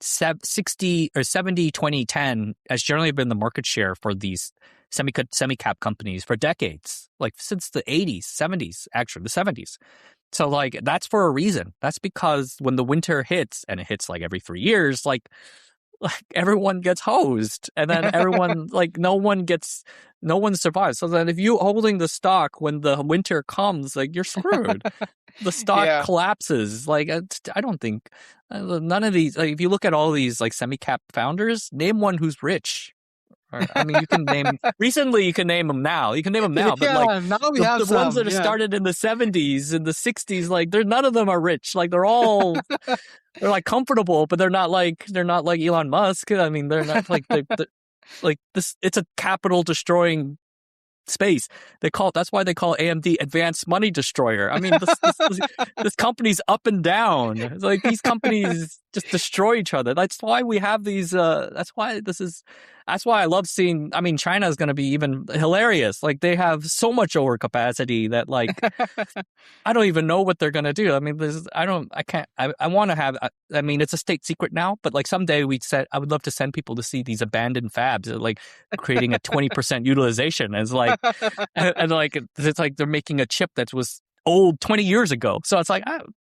60 or 70, 20, 10 has generally been the market share for these semi-cap companies for decades, like since the 80s, 70s, actually the 70s. So like that's for a reason. That's because when the winter hits, and it hits like every 3 years, like everyone gets hosed, and then everyone no one survives. So then if you holding the stock when the winter comes, like you're screwed. The stock collapses. Like I don't think none of these. Like if you look at all these like semi-cap founders, name one who's rich. I mean, you can name recently. You can name them now. But like now we the ones that started in the 70s and the 60s, like none of them are rich. Like they're they're like comfortable, but they're not like Elon Musk. I mean, they're not like like this. It's a capital destroying space. That's why they call AMD Advanced Money Destroyer. I mean, this company's up and down. It's like these companies just destroy each other. That's why we have these. That's why I love seeing. I mean, China is going to be even hilarious. Like they have so much overcapacity that like I don't even know what they're going to do. I mean, I want to have. I mean, it's a state secret now, but like someday I would love to send people to see these abandoned fabs, like creating a 20% utilization. It's like, and like it's like they're making a chip that was old 20 years ago. So it's like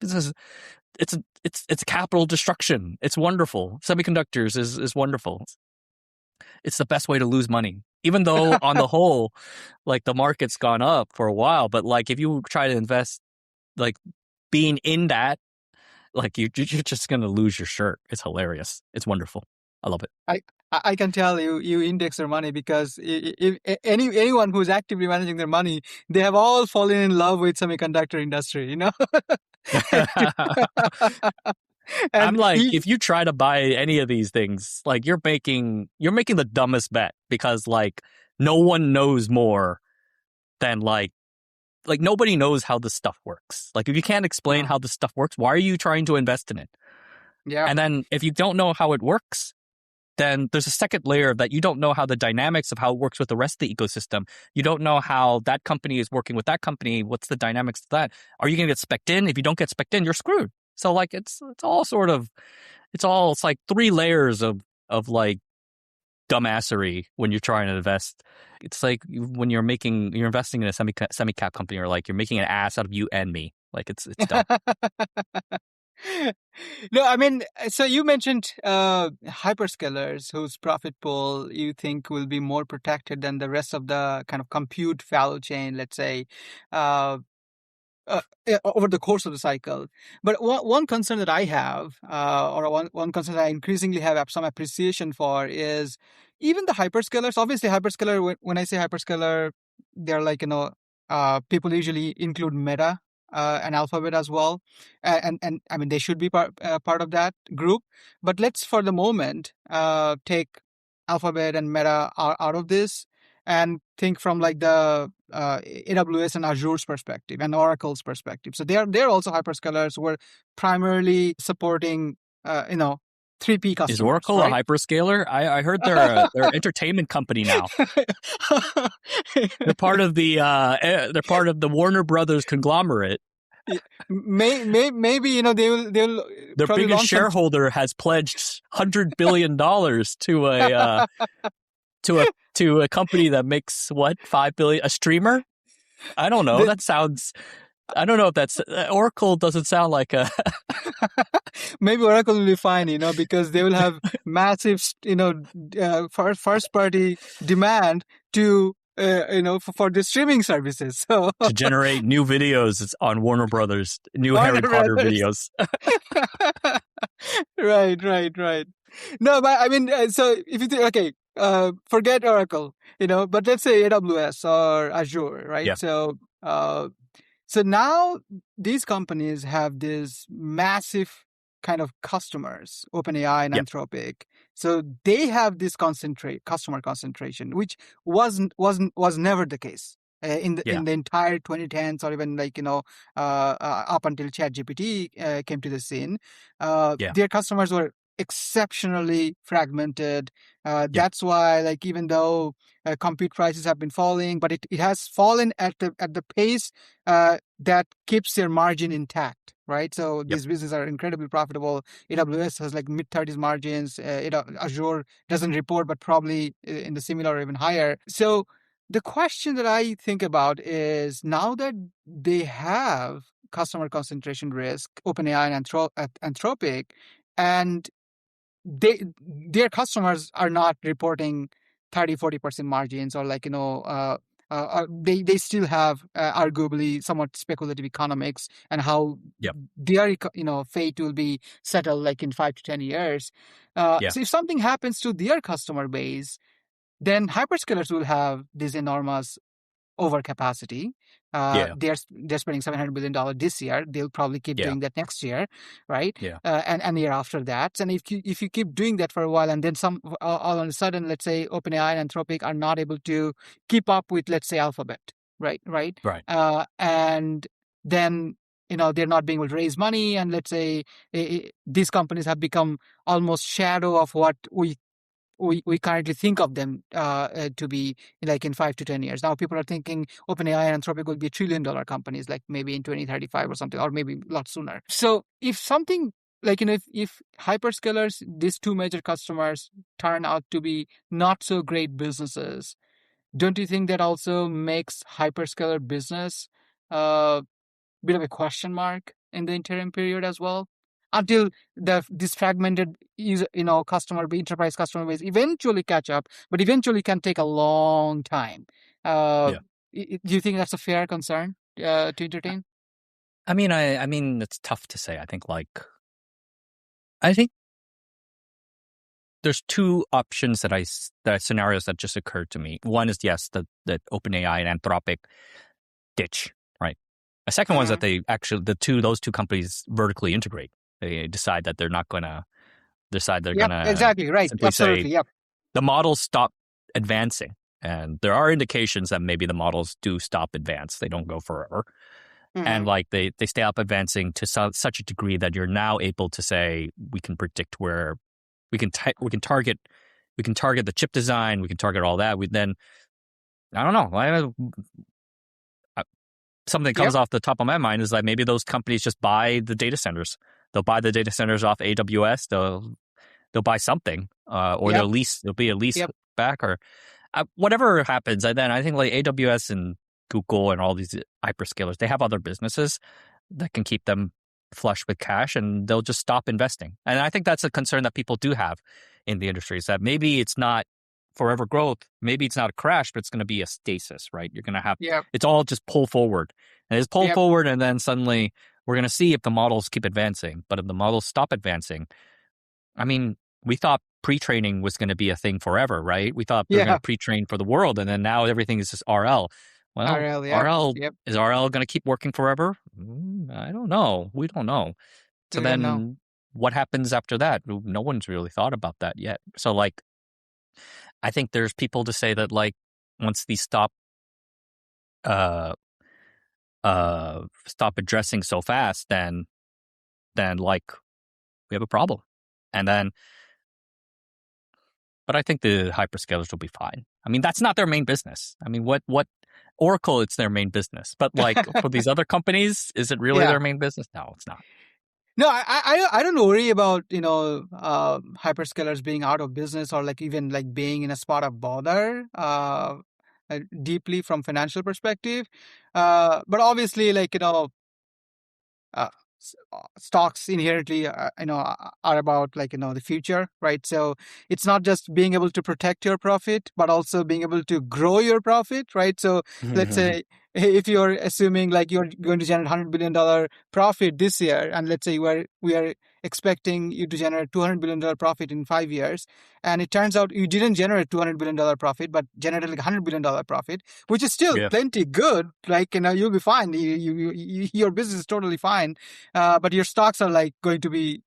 it's capital destruction. It's wonderful. Semiconductors is wonderful. It's the best way to lose money, even though on the whole, like the market's gone up for a while. But like if you try to invest, like being in that, like you're just gonna lose your shirt. It's hilarious. It's wonderful. I love it. I can tell you index your money, because if anyone who's actively managing their money, they have all fallen in love with semiconductor industry, And I'm like, if you try to buy any of these things, like you're making the dumbest bet, because like no one knows more than like nobody knows how this stuff works. Like if you can't explain how this stuff works, why are you trying to invest in it? Yeah. And then if you don't know how it works, then there's a second layer that you don't know how the dynamics of how it works with the rest of the ecosystem. You don't know how that company is working with that company. What's the dynamics of that? Are you going to get specced in? If you don't get specced in, you're screwed. So like it's all sort of, it's like 3 layers of like dumbassery when you're trying to invest. It's like when you're investing in a semi cap company, or like you're making an ass out of you and me. Like it's dumb. No, I mean, so you mentioned hyperscalers whose profit pool you think will be more protected than the rest of the kind of compute value chain, let's say. Uh, Over the course of the cycle. But one concern that I have, or one concern that I increasingly have some appreciation for, is even the hyperscalers. Obviously, hyperscaler, when I say hyperscaler, they're like, people usually include Meta and Alphabet as well. And I mean, they should be part of that group. But let's, for the moment, take Alphabet and Meta out of this and think from like the AWS and Azure's perspective and Oracle's perspective. So they're also hyperscalers who are primarily supporting 3P customers. Is Oracle right? a hyperscaler? I heard they're an entertainment company now. They're part of the Warner Brothers conglomerate. Maybe they'll their biggest shareholder has pledged $100 billion to a company that makes what, $5 billion, a streamer? I don't know. I don't know if that's Oracle. Doesn't sound like a. Maybe Oracle will be fine, because they will have massive, first party demand to, for the streaming services. So to generate new videos on Warner Brothers, new Harry Potter videos. Right. No, but I mean, so if you think, okay, forget Oracle, but let's say AWS or Azure, right? Yeah. So now these companies have this massive kind of customers, OpenAI and Anthropic. So they have this customer concentration, which was never the case in the entire 2010s, or even like up until ChatGPT came to the scene. Their customers were exceptionally fragmented. That's why, like, even though compute prices have been falling, but it has fallen at the pace that keeps their margin intact, right? So these businesses are incredibly profitable. AWS has like mid-30s margins. Azure doesn't report, but probably in the similar or even higher. So the question that I think about is, now that they have customer concentration risk, OpenAI and Anthropic, and their customers are not reporting 30-40% margins, or like they still have arguably somewhat speculative economics, and how their fate will be settled like in 5 to 10 years. So if something happens to their customer base, then hyperscalers will have this enormous overcapacity. They're spending $700 billion this year. They'll probably keep doing that next year, right? And year after that. And if you keep doing that for a while, and then all of a sudden, let's say OpenAI and Anthropic are not able to keep up with, let's say, Alphabet, right? And then they're not being able to raise money, and let's say these companies have become almost shadow of what we currently think of them to be, like in 5 to 10 years. Now people are thinking OpenAI and Anthropic will be $1 trillion companies, like maybe in 2035 or something, or maybe a lot sooner. So if something like, if hyperscalers, these two major customers, turn out to be not so great businesses, don't you think that also makes hyperscaler business a bit of a question mark in the interim period as well, until this fragmented enterprise customer base eventually catch up, but eventually can take a long time? Do you think that's a fair concern to entertain? I mean, it's tough to say. I think there's two options that scenarios that just occurred to me. One is, yes, that OpenAI and Anthropic ditch, right? A second one is that they actually, those two companies vertically integrate. They decide that they're not going to exactly right. Simply Absolutely, say the models stop advancing, and there are indications that maybe the models do stop advance. They don't go forever, and like they stay up advancing to such a degree that you're now able to say we can predict where we can target the chip design, we can target all that. I don't know. Something that comes off the top of my mind is like maybe those companies just buy the data centers. They'll buy the data centers off AWS. They'll buy something, or Yep. there'll be a lease Yep. back, or whatever happens. And then I think like AWS and Google and all these hyperscalers, they have other businesses that can keep them flush with cash, and they'll just stop investing. And I think that's a concern that people do have in the industry, is that maybe it's not forever growth, maybe it's not a crash, but it's going to be a stasis, right? You're going to have, Yep. it's all just pull forward, and it's pull Yep. forward, and then suddenly we're going to see if the models keep advancing. But if the models stop advancing, I mean, we thought pre-training was going to be a thing forever, right? We thought we were going Yeah. to pre-train for the world, and then now everything is just RL. Well, RL. Yep. RL, Yep. is RL going to keep working forever? I don't know. We don't know. So We don't know. then what happens after that? No one's really thought about that yet. So like, I think there's people to say that like, once these stop addressing so fast, then like we have a problem. And then, but I think the hyperscalers will be fine. I mean, that's not their main business. I mean, what Oracle, it's their main business. But like for these other companies, is it really Yeah. their main business? No, it's not. No, I don't worry about hyperscalers being out of business, or like even like being in a spot of bother deeply from financial perspective. But obviously, like uh, stocks inherently are about like the future, right? So it's not just being able to protect your profit, but also being able to grow your profit, right? So let's say if you're assuming like you're going to generate $100 billion profit this year, and let's say we are expecting you to generate $200 billion profit in 5 years, and it turns out you didn't generate $200 billion profit, but generated like $100 billion profit, which is still Yeah. plenty good. Like you'll be fine. Your business is totally fine, but your stocks are like going to be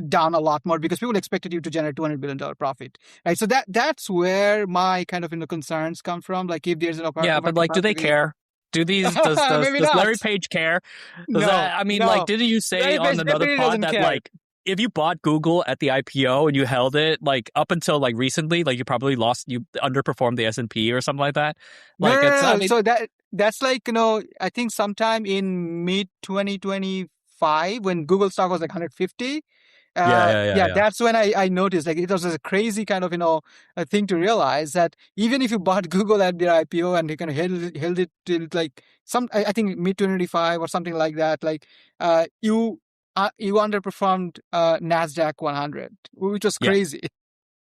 down a lot more because people expected you to generate $200 billion profit, right? So that's where my kind of concerns come from. Like if there's an Yeah, but like, do they care? Does Maybe not. Larry Page care? No, I mean, no. like, didn't you say Larry on Page another definitely pod doesn't that care. like, if you bought Google at the IPO and you held it, like up until like recently, like you probably you underperformed the S&P or something like that? Like, No. I mean, So that's like I think sometime in mid 2025 when Google stock was like 150. yeah. That's when I noticed like it was a crazy kind of a thing to realize that even if you bought Google at their IPO and you kind of held it till like I think mid 2025 or something like that, like you underperformed Nasdaq 100, which was Yeah. crazy.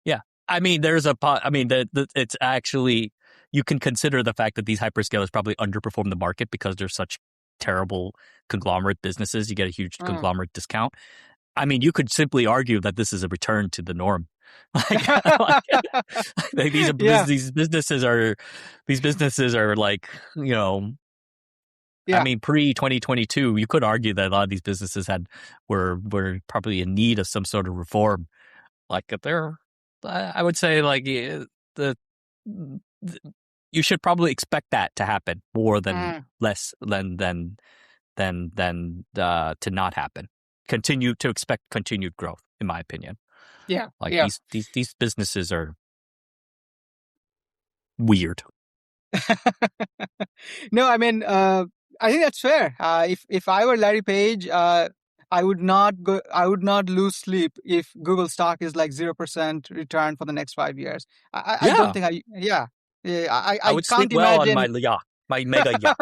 Yeah. I mean, it's actually, you can consider the fact that these hyperscalers probably underperform the market because they're such terrible conglomerate businesses. You get a huge conglomerate discount. I mean, you could simply argue that this is a return to the norm. Like these businesses are like, I mean, pre-2022, you could argue that a lot of these businesses were probably in need of some sort of reform. Like I would say like you should probably expect that to happen more than less than to not happen. Continue to expect continued growth, in my opinion. Yeah. Like these businesses are weird. No, I mean, I think that's fair. If I were Larry Page, I would not lose sleep if Google stock is like 0% return for the next 5 years. I don't think I would can't sleep well imagine on my mega yacht.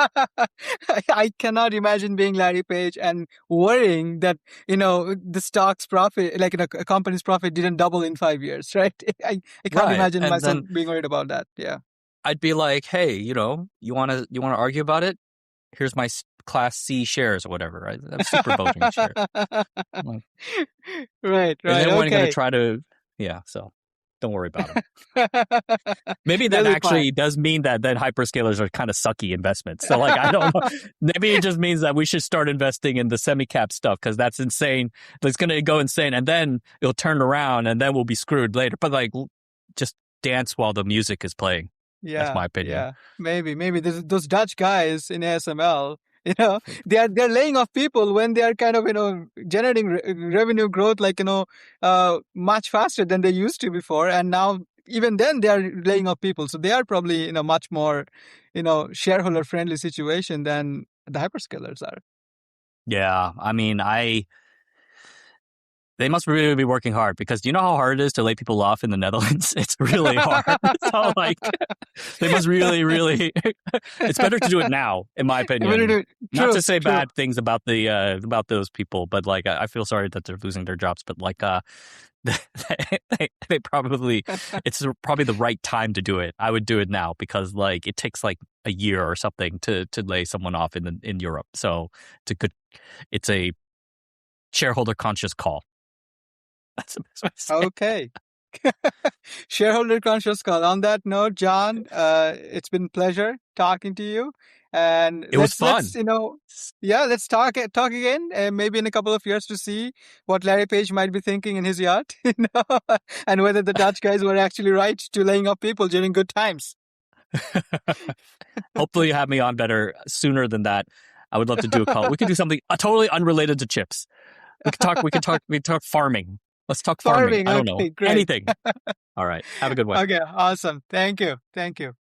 I cannot imagine being Larry Page and worrying that the stock's profit, like a company's profit, didn't double in 5 years, right? I can't imagine And myself then being worried about that. Yeah, I'd be like, hey, you want to argue about it? Here's my Class C shares or whatever, right? That's super voting share. Right. And then we're going to Okay. try to, so don't worry about it. Maybe that They'll be actually fine. does mean that then hyperscalers are kind of sucky investments. So like, I don't know. Maybe it just means that we should start investing in the semi-cap stuff because that's insane. It's going to go insane. And then it'll turn around and then we'll be screwed later. But like, just dance while the music is playing. Yeah. That's my opinion. Yeah. Maybe those Dutch guys in ASML, they're laying off people when they are kind of generating revenue growth like much faster than they used to before, and now even then they are laying off people, so they are probably much more shareholder friendly situation than the hyperscalers are. Yeah, I mean, They must really be working hard, because do you know how hard it is to lay people off in the Netherlands? It's really hard. So like, they must really, really. It's better to do it now, in my opinion. Not to say bad things about the about those people, but like, I feel sorry that they're losing their jobs. But like, they probably, it's probably the right time to do it. I would do it now, because like it takes like a year or something to lay someone off in Europe. So it's a shareholder conscious call. That's the best way to say it. Okay. Shareholder conscious call. On that note, John, it's been a pleasure talking to you. And It was fun. Let's talk again, maybe in a couple of years, to see what Larry Page might be thinking in his yacht, and whether the Dutch guys were actually right to laying off people during good times. Hopefully you have me on better sooner than that. I would love to do a call. We could do something totally unrelated to chips. We could talk farming. Let's talk farming. I don't know. Great. Anything. All right. Have a good one. Okay. Awesome. Thank you.